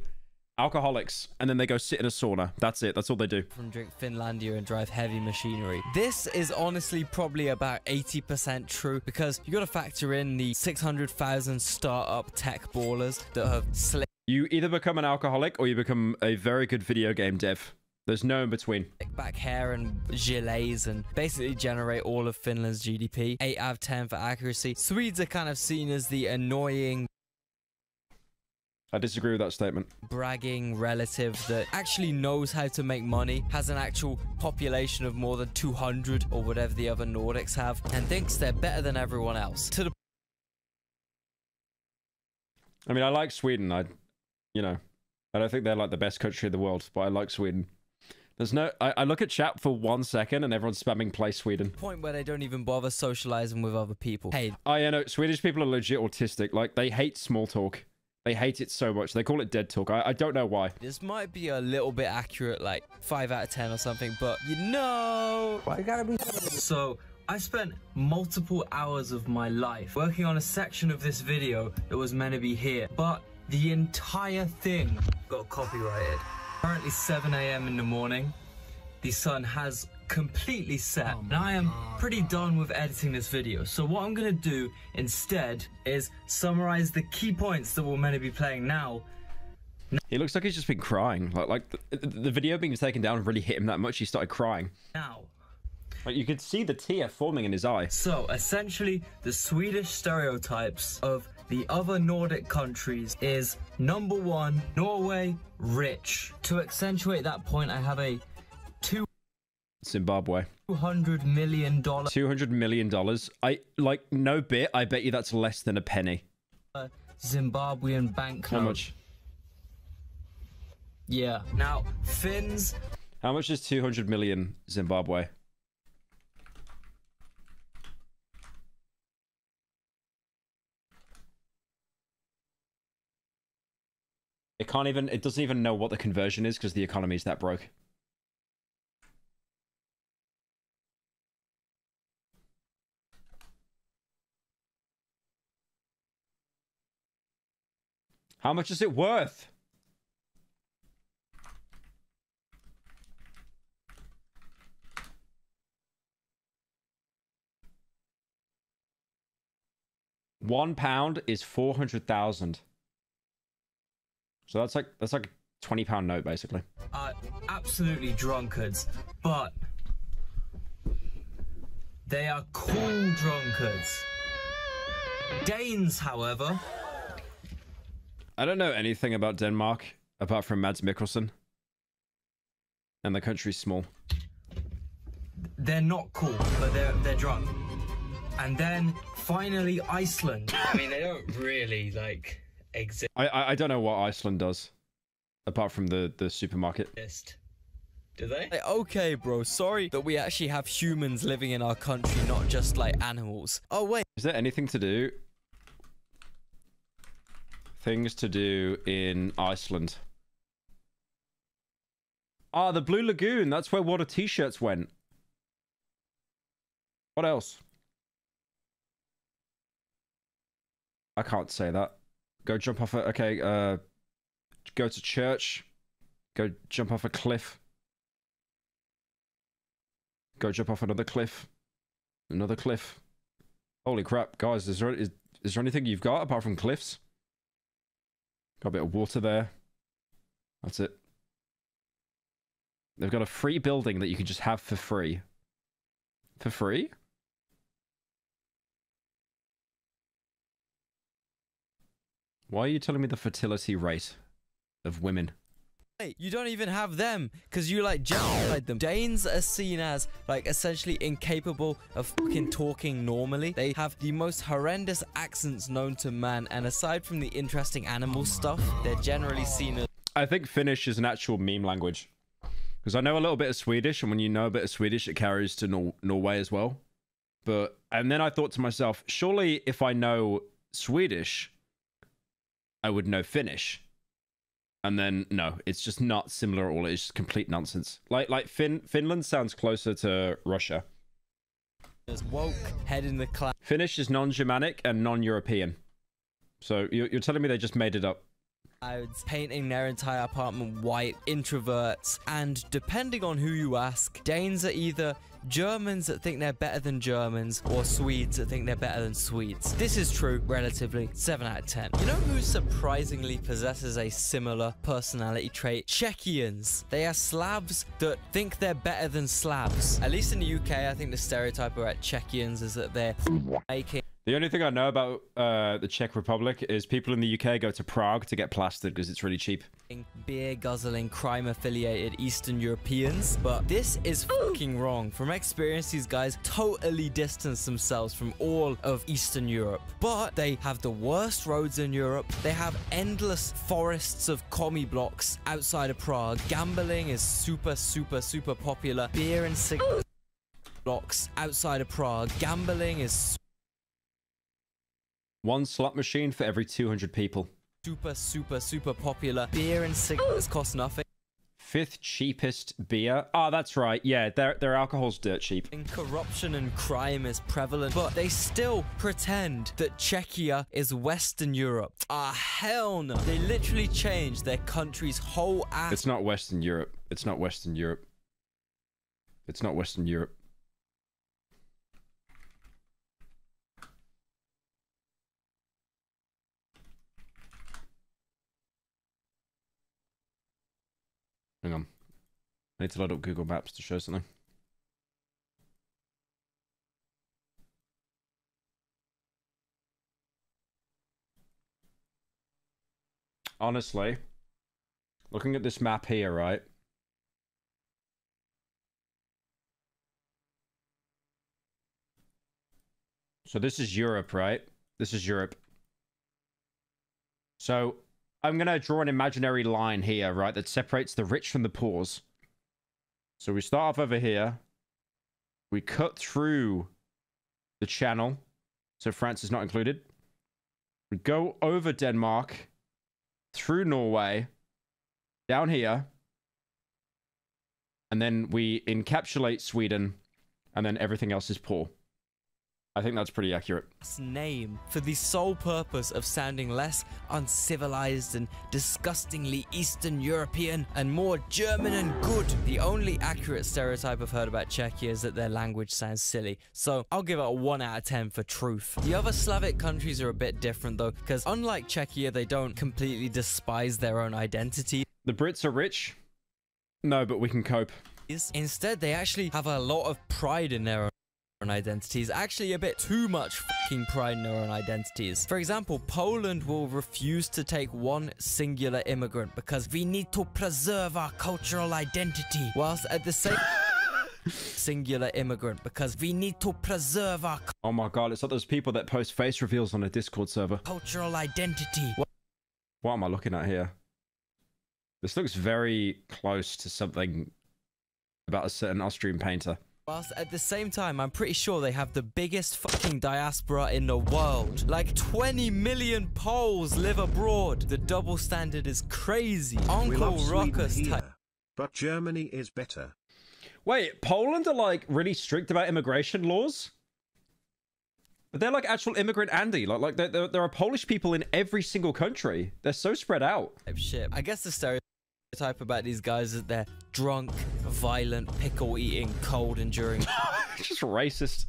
Alcoholics, and then they go sit in a sauna. That's it. That's all they do. From drink Finlandia and drive heavy machinery. This is honestly probably about 80% true, because you got to factor in the 600,000 startup tech ballers that have slicked. You either become an alcoholic or you become a very good video game dev. There's no in between. Back hair and gilets and basically generate all of Finland's GDP. 8 out of 10 for accuracy. Swedes are kind of seen as the annoying... I disagree with that statement. Bragging relative that actually knows how to make money, has an actual population of more than 200 or whatever the other Nordics have, and thinks they're better than everyone else. To the I mean, I like Sweden. I don't think they're like the best country in the world, but I like Sweden. There's no... I look at chat for 1 second and everyone's spamming play Sweden. Point where they don't even bother socializing with other people. Hey. Oh, yeah, no. Swedish people are legit autistic. Like, they hate small talk. They hate it so much. They call it dead talk. I don't know why. This might be a little bit accurate, like 5 out of 10 or something, but you know... Why you gotta be... So, I spent multiple hours of my life working on a section of this video that was meant to be here, but the entire thing got copyrighted. Currently 7 a.m. in the morning. The sun has completely set, and I am pretty done with editing this video. So what I'm gonna do instead is summarize the key points that we're meant to be playing now. He looks like he's just been crying. Like the video being taken down really hit him that much, he started crying. Now. Like, you could see the tear forming in his eye. So, essentially, the Swedish stereotypes of the other Nordic countries is number 1, Norway, rich. To accentuate that point, I have a Zimbabwe. $200 million. $200 million. Like, no bit, I bet you that's less than a penny. Zimbabwean banknote. How much? Yeah. Now, Finns. How much is 200 million Zimbabwe? It doesn't even know what the conversion is because the economy is that broke. How much is it worth? £1 is 400,000. So that's like a £20 note, basically. Absolutely drunkards, but they are cool drunkards. Danes, however... I don't know anything about Denmark, apart from Mads Mikkelsen. And the country's small. They're not cool, but they're drunk. And then, finally, Iceland. I mean, they don't really, like... exist. I don't know what Iceland does, apart from the supermarket. Do they? Like, okay, bro, sorry that we actually have humans living in our country, not just like animals. Oh, wait. Is there anything to do? Things to do in Iceland. Ah, the Blue Lagoon. That's where water t-shirts went. What else? I can't say that. Go jump off a... Okay, go to church. Go jump off a cliff. Go jump off another cliff. Another cliff. Holy crap, guys, is there anything you've got apart from cliffs? Got a bit of water there. That's it. They've got a free building that you can just have for free. For free? Why are you telling me the fertility rate of women? Hey, you don't even have them, because you like genocide them. Danes are seen as like essentially incapable of fucking talking normally. They have the most horrendous accents known to man, and aside from the interesting animal stuff, they're generally seen as... I think Finnish is an actual meme language. Because I know a little bit of Swedish, and when you know a bit of Swedish, it carries to Norway as well. And then I thought to myself, surely if I know Swedish, I would know Finnish. And then, no, it's just not similar at all. It's just complete nonsense. Like Finland sounds closer to Russia. Woke, head in the cloud. Finnish is non-Germanic and non-European. So you're telling me they just made it up? Painting their entire apartment white, introverts, and depending on who you ask, Danes are either Germans that think they're better than Germans, or Swedes that think they're better than Swedes. This is true, relatively. 7 out of 10. You know who surprisingly possesses a similar personality trait? Czechians. They are Slavs that think they're better than Slavs. At least in the UK, I think the stereotype about Czechians is that they're making... The only thing I know about the Czech Republic is people in the UK go to Prague to get plastered because it's really cheap. Beer guzzling, crime affiliated Eastern Europeans, but this is fucking wrong. From experience, these guys totally distance themselves from all of Eastern Europe, but they have the worst roads in Europe. They have endless forests of commie blocks outside of Prague. Gambling is super popular. Beer and cigarettes blocks outside of Prague. Gambling is one slot machine for every 200 people. Super popular. Beer and cigarettes cost nothing. 5th cheapest beer. Oh, that's right. Yeah, their alcohol's dirt cheap. Corruption and crime is prevalent, but they still pretend that Czechia is Western Europe. Ah, hell no. They literally changed their country's whole ass. It's not Western Europe. It's not Western Europe. It's not Western Europe. Hang on. I need to load up Google Maps to show something. Honestly, looking at this map here, right? So this is Europe, right? This is Europe. So I'm going to draw an imaginary line here, right, that separates the rich from the poor. So we start off over here. We cut through the channel. So France is not included. We go over Denmark, through Norway, down here. And then we encapsulate Sweden, and then everything else is poor. I think that's pretty accurate. Name for the sole purpose of sounding less uncivilized and disgustingly Eastern European and more German and good. The only accurate stereotype I've heard about Czechia is that their language sounds silly, so I'll give it a 1 out of 10 for truth. The other Slavic countries are a bit different though, because unlike Czechia, they don't completely despise their own identity. The Brits are rich? No, but we can cope. Instead, they actually have a lot of pride in their own identities, actually a bit too much fucking pride in their own identities. For example, Poland will refuse to take one singular immigrant because we need to preserve our cultural identity, whilst at the same singular immigrant because we need to preserve our oh my god, it's like those people that post face reveals on a Discord server. Cultural identity. What am I looking at here? This looks very close to something about a certain Austrian painter. Whilst at the same time, I'm pretty sure they have the biggest fucking diaspora in the world. Like 20 million Poles live abroad. The double standard is crazy. Uncle Ruckus type. But Germany is better. Wait, Poland are like really strict about immigration laws? But they're like actual immigrant Andy. Like there are Polish people in every single country. They're so spread out. Shit. I guess the stereotype about these guys is they're drunk, violent, pickle eating, cold enduring just racist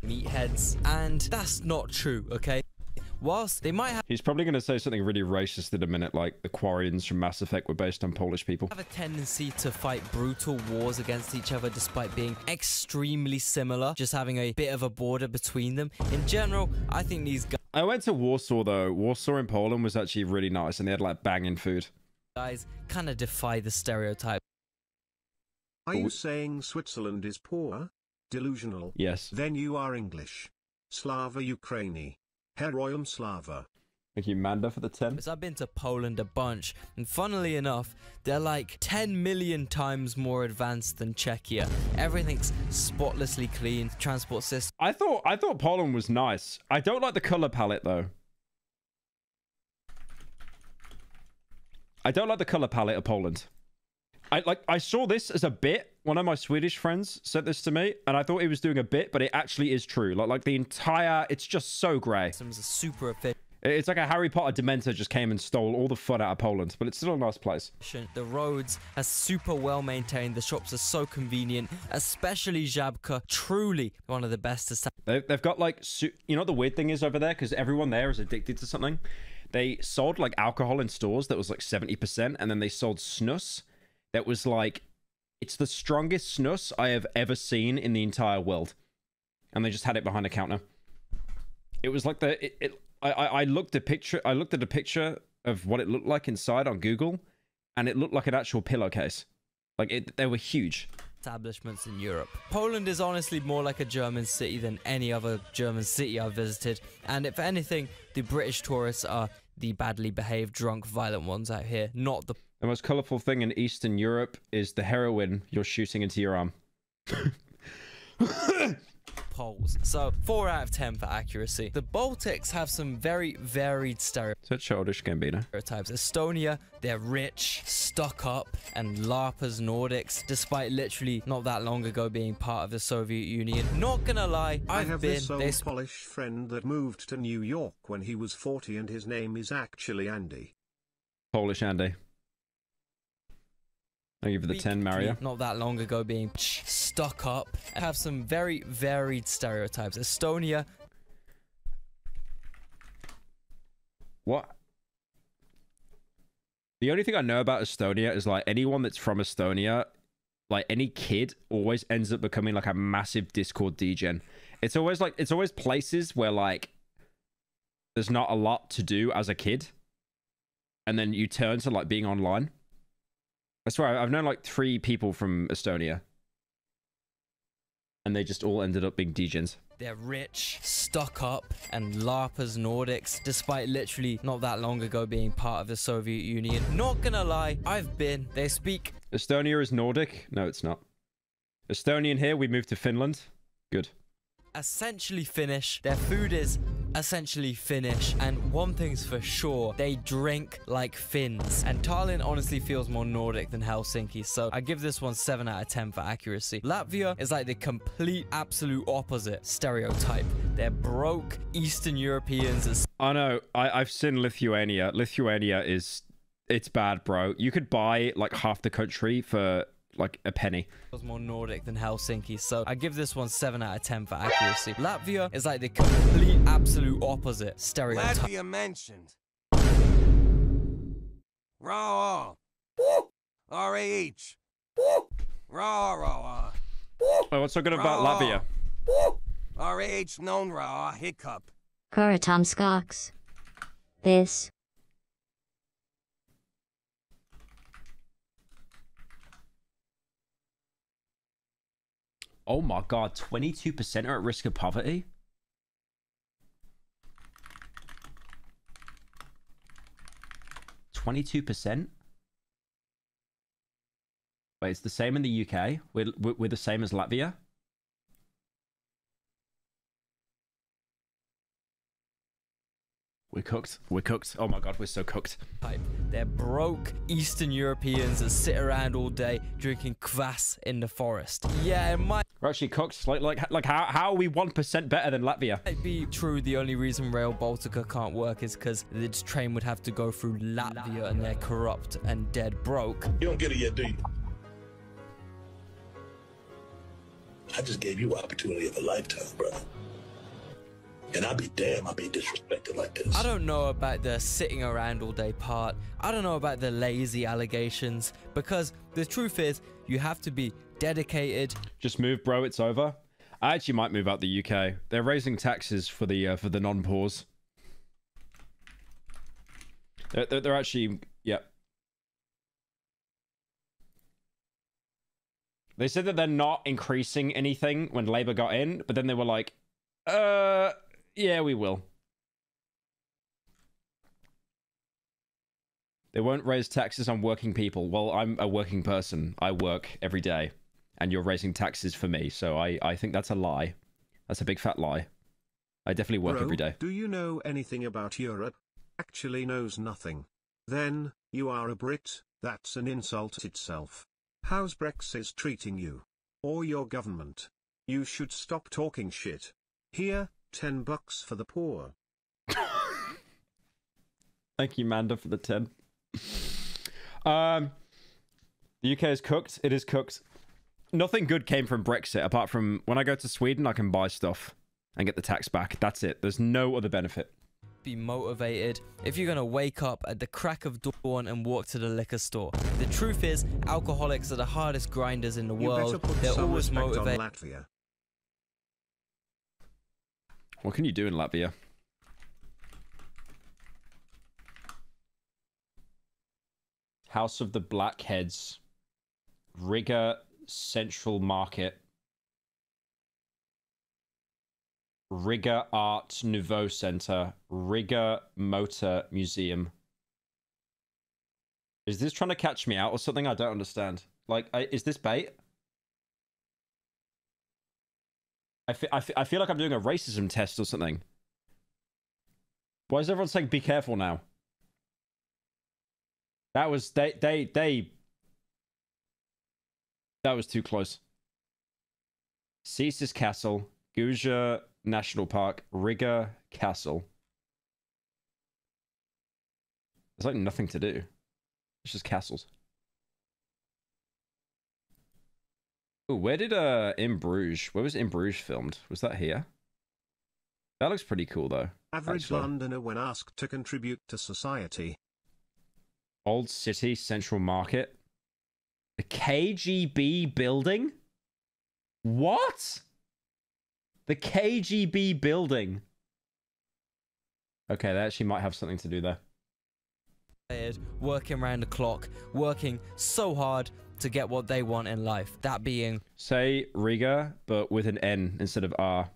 meatheads, and that's not true. Okay, whilst they might have he's probably going to say something really racist in a minute, like the Quarians from Mass Effect were based on Polish people. Have a tendency to fight brutal wars against each other despite being extremely similar, just having a bit of a border between them. In general, I think these I went to Warsaw though. Warsaw in Poland was actually really nice, and they had like banging food. Guys kind of defy the stereotype. Are you saying Switzerland is poor? Delusional? Yes. Then you are English. Slava Ukraini. Heroyam Slava. Thank you, Manda, for the 10. I've been to Poland a bunch, and funnily enough, they're like 10 million times more advanced than Czechia. Everything's spotlessly clean, transport system. I thought Poland was nice. I don't like the color palette though. I don't like the color palette of Poland. I saw this as a bit. One of my Swedish friends sent this to me, and I thought he was doing a bit, but it actually is true. Like the entire, it's just so grey. Systems are super efficient. It's like a Harry Potter Dementor just came and stole all the fun out of Poland, but it's still a nice place. The roads are super well maintained. The shops are so convenient, especially Żabka. Truly one of the best. They've got like, you know what the weird thing is over there? Because everyone there is addicted to something. They sold like alcohol in stores that was like 70%, and then they sold snus that was like, it's the strongest snus I have ever seen in the entire world. And they just had it behind a counter. It was like I looked at a picture of what it looked like inside on Google, and it looked like an actual pillowcase. Like they were huge. Establishments in Europe. Poland is honestly more like a German city than any other German city I've visited, and if anything, the British tourists are the badly behaved, drunk, violent ones out here, not the... The most colourful thing in Eastern Europe is the heroin you're shooting into your arm. Poles. So 4 out of 10 for accuracy. The Baltics have some very varied stereotypes. Is that childish, Gambino? Estonia, they're rich, stuck up, and LARP as Nordics, despite literally not that long ago being part of the Soviet Union. Not gonna lie, I have this old Polish friend that moved to New York when he was 40 and his name is actually Andy. Polish Andy. I'll give you the 10, Mario. Not that long ago being stuck up. Have some very varied stereotypes. Estonia. What? The only thing I know about Estonia is like anyone that's from Estonia, like any kid always ends up becoming like a massive Discord degen. It's always places where like there's not a lot to do as a kid. And then you turn to like being online. I swear, I've known like 3 people from Estonia. And they just all ended up being degens. They're rich, stuck up, and LARP as Nordics, despite literally not that long ago being part of the Soviet Union. Not gonna lie, I've been. They speak... Estonia is Nordic? No, it's not. Estonian here, we moved to Finland. Good. Essentially Finnish. Their food is essentially Finnish, and one thing's for sure, they drink like Finns. And Tallinn honestly feels more Nordic than Helsinki, so I give this one 7 out of 10 for accuracy. Latvia is like the complete absolute opposite stereotype. They're broke Eastern Europeans. I know, I've seen Lithuania. Lithuania is, it's bad, bro. You could buy like half the country for like a penny. Was more Nordic than Helsinki, so I give this one 7 out of 10 for accuracy. Latvia is like the complete absolute opposite stereotype. Latvia mentioned. Raw. R-A-H. Raw. Oh, what's so good about Latvia? R-A-H known raw hiccup. Kuratomskoks. This. Oh my god, 22% are at risk of poverty? %? Wait, it's the same in the UK? We're the same as Latvia? We're cooked. We're cooked. Oh my god, we're so cooked. They're broke Eastern Europeans that sit around all day drinking kvass in the forest. Yeah, it might... We're actually cooked. Like how are we 1% better than Latvia? Might be true. The only reason Rail Baltica can't work is because this train would have to go through Latvia and they're corrupt and dead broke. You don't get it yet, do you? I just gave you an opportunity of a lifetime, brother. And I'll be damned I'll be disrespected like this. I don't know about the sitting around all day part. I don't know about the lazy allegations. Because the truth is, you have to be dedicated. Just move, bro. It's over. I actually might move out the UK. They're raising taxes for the non-poors. They're actually... Yeah. They said that they're not increasing anything when Labour got in. But then they were like... Yeah, we will. They won't raise taxes on working people. Well, I'm a working person. I work every day. And you're raising taxes for me. So I think that's a lie. That's a big fat lie. I definitely work every day. Do you know anything about Europe? Actually knows nothing. Then, you are a Brit. That's an insult itself. How's Brexit treating you? Or your government? You should stop talking shit. Here, $10 for the poor. Thank you, Manda, for the 10. The UK is cooked. It is cooked. Nothing good came from Brexit, apart from when I go to Sweden, I can buy stuff and get the tax back. That's it. There's no other benefit. Be motivated if you're gonna wake up at the crack of dawn and walk to the liquor store. The truth is, alcoholics are the hardest grinders in the world. They're always motivated. Latvia. What can you do in Latvia? House of the Blackheads. Riga Central Market. Riga Art Nouveau Center. Riga Motor Museum. Is this trying to catch me out or something? I don't understand. Like, is this bait? I feel like I'm doing a racism test or something. Why is everyone saying be careful now? That was that was too close. Caesar's Castle, Guja National Park, Riga Castle. There's like nothing to do. It's just castles. Ooh, where did In Bruges? Where was In Bruges filmed? Was that here? That looks pretty cool though. Average actually. Londoner when asked to contribute to society. Old City Central Market. The KGB building? What? The KGB building. Okay, they actually might have something to do there. Working around the clock, working so hard to get what they want in life. That being... Say Riga, but with an N instead of R.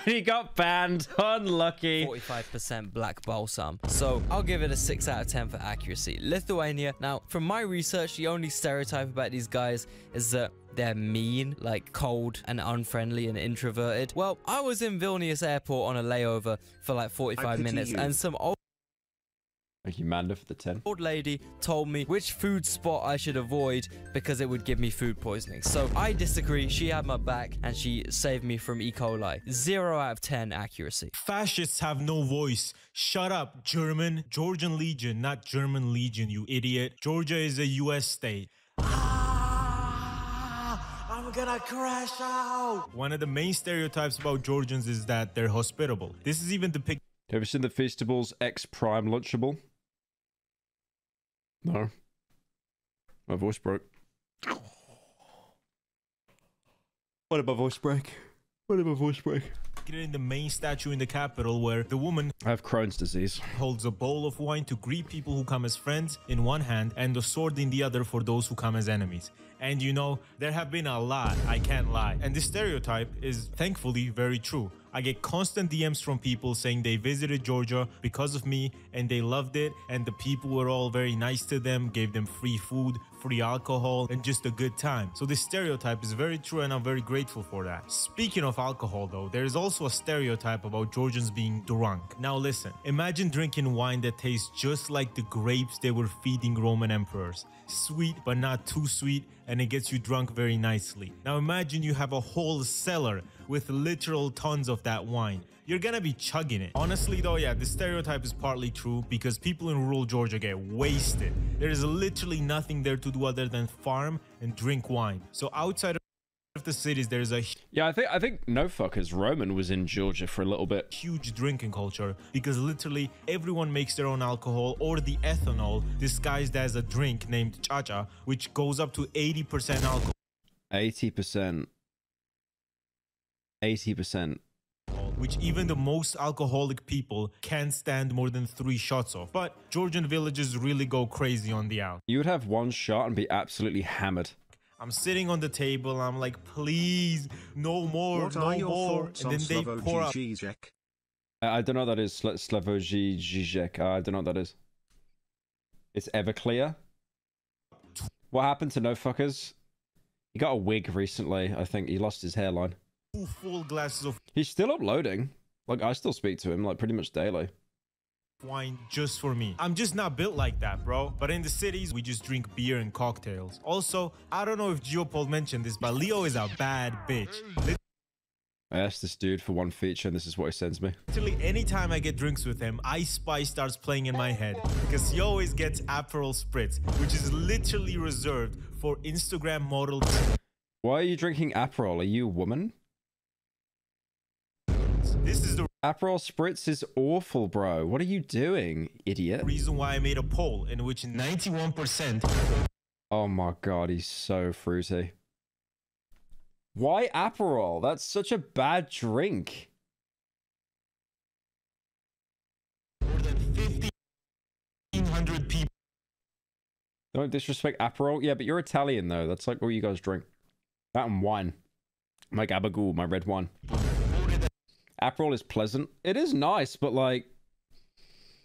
He got banned. Unlucky. 45% black balsam. So I'll give it a 6 out of 10 for accuracy. Lithuania. Now, from my research, the only stereotype about these guys is that they're mean, like cold and unfriendly and introverted. Well, I was in Vilnius airport on a layover for like 45 minutes and some old... Thank you, Manda, for the 10. Old lady told me which food spot I should avoid because it would give me food poisoning. So I disagree. She had my back and she saved me from E. coli. 0 out of 10 accuracy. Fascists have no voice. Shut up, Georgian Legion, not German Legion, you idiot. Georgia is a US state. I'm gonna crash out. One of the main stereotypes about Georgians is that they're hospitable. This is even depicted. Have you ever seen the Feastables X Prime Lunchable? No. My voice broke. Why did my voice break? Why did my voice break? In the main statue in the Capitol where the woman I have Crohn's disease. Holds a bowl of wine to greet people who come as friends in one hand and a sword in the other for those who come as enemies. And you know, there have been a lot, I can't lie. And this stereotype is thankfully very true. I get constant DMs from people saying they visited Georgia because of me and they loved it, and the people were all very nice to them, gave them free food, free alcohol, and just a good time. So this stereotype is very true and I'm very grateful for that. Speaking of alcohol though, there is also a stereotype about Georgians being drunk. Now listen, imagine drinking wine that tastes just like the grapes they were feeding Roman emperors. Sweet but not too sweet, and it gets you drunk very nicely. Now imagine you have a whole cellar with literal tons of that wine. You're gonna be chugging it. Honestly though, yeah, the stereotype is partly true because people in rural Georgia get wasted. There is literally nothing there to do other than farm and drink wine. So outside of the cities, there's a I think no fuckers. Roman was in Georgia for a little bit. Huge drinking culture because literally everyone makes their own alcohol or the ethanol disguised as a drink named chacha, which goes up to 80% alcohol. 80%. 80%. Which even the most alcoholic people can't stand more than 3 shots of. But Georgian villages really go crazy on the out. You would have one shot and be absolutely hammered. I'm sitting on the table, I'm like, please, no more, What no are your more. thoughts And on then they pour up. I don't know what that is. Slavoj Žižek. I don't know what that is. It's Everclear. What happened to no fuckers? He got a wig recently. I think he lost his hairline. 2 full glasses of He's still uploading. Like, I still speak to him, like, pretty much daily. wine just for me. I'm just not built like that, bro. But in the cities, we just drink beer and cocktails. Also, I don't know if Geopol mentioned this, but Leo is a bad bitch. I asked this dude for one feature, and this is what he sends me. Literally, anytime I get drinks with him, Ice Spice starts playing in my head because he always gets Aperol Spritz, which is literally reserved for Instagram model. Why are you drinking Aperol? Are you a woman? This is the Aperol Spritz is awful, bro. What are you doing, idiot? reason why I made a poll in which 91%. Oh my god, he's so fruity. Why Aperol? That's such a bad drink. More than 1,500 people Don't disrespect Aperol. Yeah, but you're Italian, though. That's like what you guys drink. That and wine. My Gabagool, my red wine. Aperol is pleasant. It is nice, but like...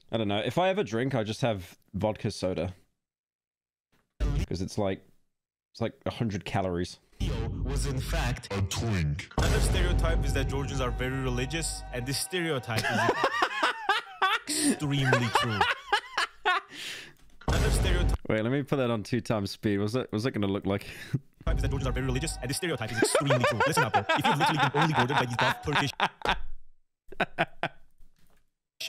I don't know. If I ever drink, I just have vodka soda. Because it's like 100 calories. Was in fact a twink. Another stereotype is that Georgians are very religious, and this stereotype is extremely true. Another stereotype. Wait, let me put that on 2x speed. Was that going to look like? Is that Georgians are very religious, and this stereotype is extremely true. Listen up, bro. If you've literally been only goaded by these buff Turkish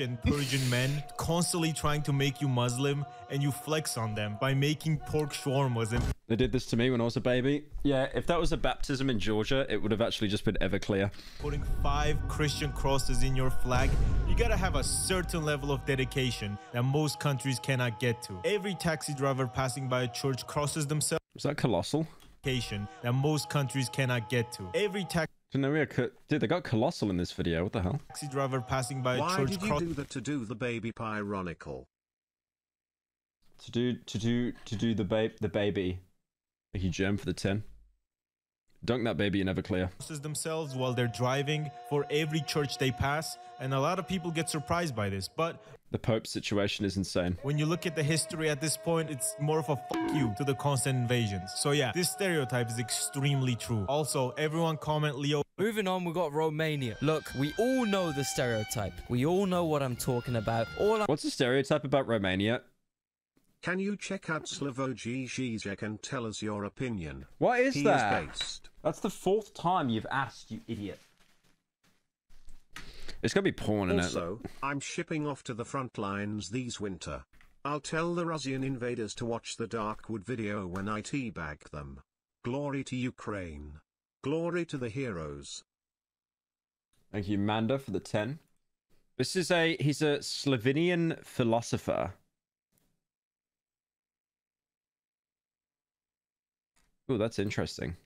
and Persian men constantly trying to make you Muslim, and you flex on them by making pork shawarmas. And they did this to me when I was a baby. Yeah, if that was a baptism in Georgia, it would have actually just been Everclear. Putting 5 Christian crosses in your flag, you gotta have a certain level of dedication that most countries cannot get to. Every taxi driver passing by a church crosses themselves. Was that colossal? That most countries cannot get to. Every taxi. Dude, they got colossal in this video. What the hell? Taxi driver passing by a church. Why did you do that to do the baby Pyrocynical? To do the baby. Thank you, Gem, for the 10. Dunk that baby in Everclear. Themselves while they're driving for every church they pass, and a lot of people get surprised by this, but the Pope situation is insane. When you look at the history at this point, it's more of a fuck you to the constant invasions. So yeah, this stereotype is extremely true. Also, everyone comment Leo. Moving on, we got Romania. Look, we all know the stereotype. We all know what I'm talking about. What's the stereotype about Romania? Can you check out Slavoj Žižek and tell us your opinion? What is that? Is based. That's the 4th time you've asked, you idiot. It's gonna be porn in it. Also, I'm shipping off to the front lines these winter. I'll tell the Russian invaders to watch the Darkwood video when I teabag them. Glory to Ukraine. Glory to the heroes. Thank you, Manda, for the 10. He's a Slovenian philosopher. Oh, that's interesting.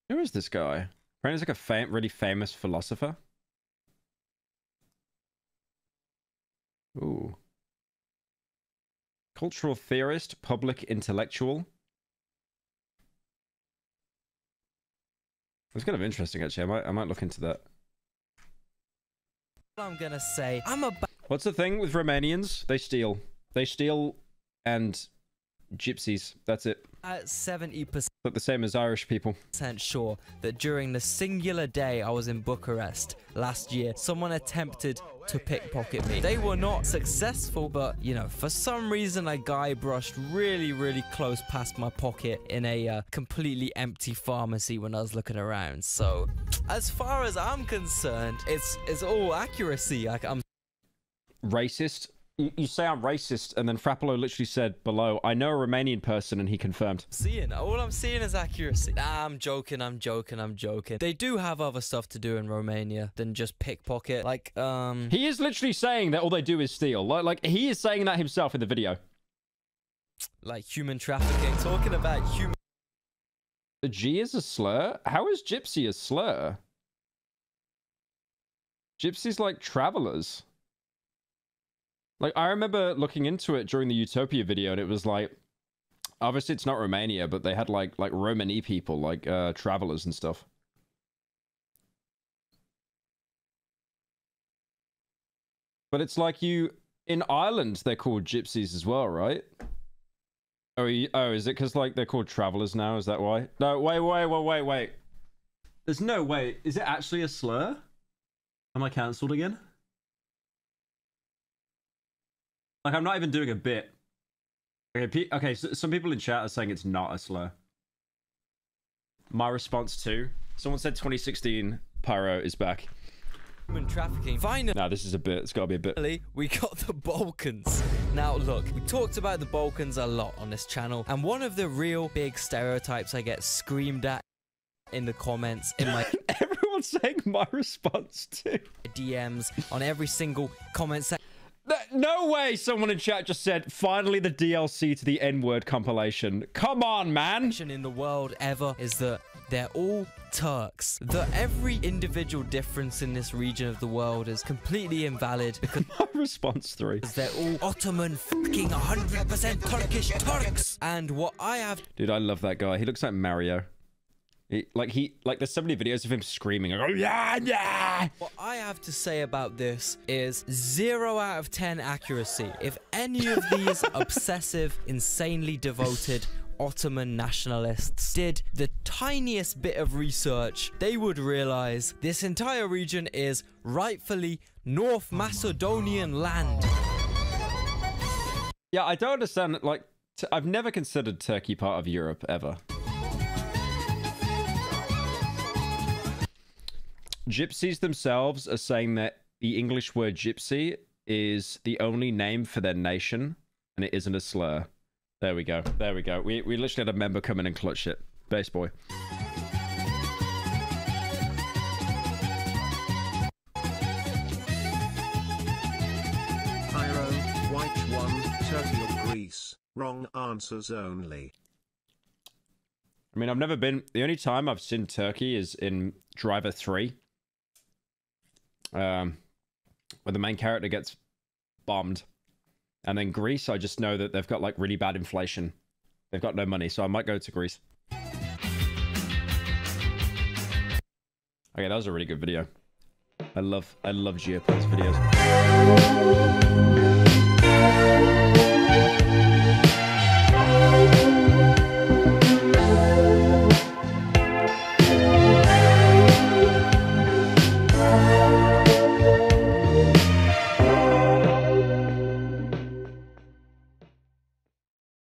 Who is this guy? Apparently he's like a really famous philosopher. Ooh. Cultural theorist, public intellectual. It's kind of interesting, actually. I might look into that. I'm gonna say, What's the thing with Romanians? They steal. They steal and gypsies. That's it. At 70%. Like the same as Irish people. Sure that during the singular day I was in Bucharest last year, someone attempted to pickpocket me. They were not successful, but you know, for some reason a guy brushed really close past my pocket in a completely empty pharmacy when I was looking around. So as far as I'm concerned, it's all accuracy. I'm racist. You say I'm racist, and then Frappolo literally said below, I know a Romanian person, and he confirmed. All I'm seeing is accuracy. Nah, I'm joking. They do have other stuff to do in Romania than just pickpocket. Like, He is literally saying that all they do is steal. Like he is saying that himself in the video. Like human trafficking. Talking about human... The G is a slur? How is gypsy a slur? Gypsies like travelers. Like, I remember looking into it during the Utopia video, and it was like, obviously it's not Romania, but they had like Romani people, like travelers and stuff. But it's like in Ireland, they're called gypsies as well, right? Oh, is it because like they're called travelers now? Is that why? No, wait. There's no way. Is it actually a slur? Am I cancelled again? Like, I'm not even doing a bit. Okay, so some people in chat are saying it's not a slur. My response to... Someone said 2016 Pyro is back. Human trafficking. Finally, nah, this is a bit. It's got to be a bit. We got the Balkans. Now, look, we talked about the Balkans a lot on this channel, and one of the real big stereotypes I get screamed at in the comments, in my... Everyone's saying my response to... DMs, on every single comment section. No way someone in chat just said, finally the DLC to the N-word compilation. Come on, man. In the world ever is that they're all Turks. Every individual difference in this region of the world is completely invalid because response 3. They're all Ottoman fucking 100% Turkish Turks. And what I have... Dude, I love that guy. He looks like Mario. There's so many videos of him screaming. Oh, yeah, yeah. What I have to say about this is 0 out of 10 accuracy. If any of these obsessive, insanely devoted Ottoman nationalists did the tiniest bit of research, they would realize this entire region is rightfully North Macedonian land. Yeah, I don't understand. Like, I've never considered Turkey part of Europe ever. Gypsies themselves are saying that the English word gypsy is the only name for their nation, and it isn't a slur. There we go. There we go. We literally had a member come in and clutch it. Base boy. Pyro, white 1, Turkey or Greece, wrong answers only. I mean, I've never been... The only time I've seen Turkey is in Driver 3. Where the main character gets bombed. And then Greece, I just know that they've got like really bad inflation. They've got no money, so I might go to Greece. Okay, that was a really good video. I love Geopolitics videos.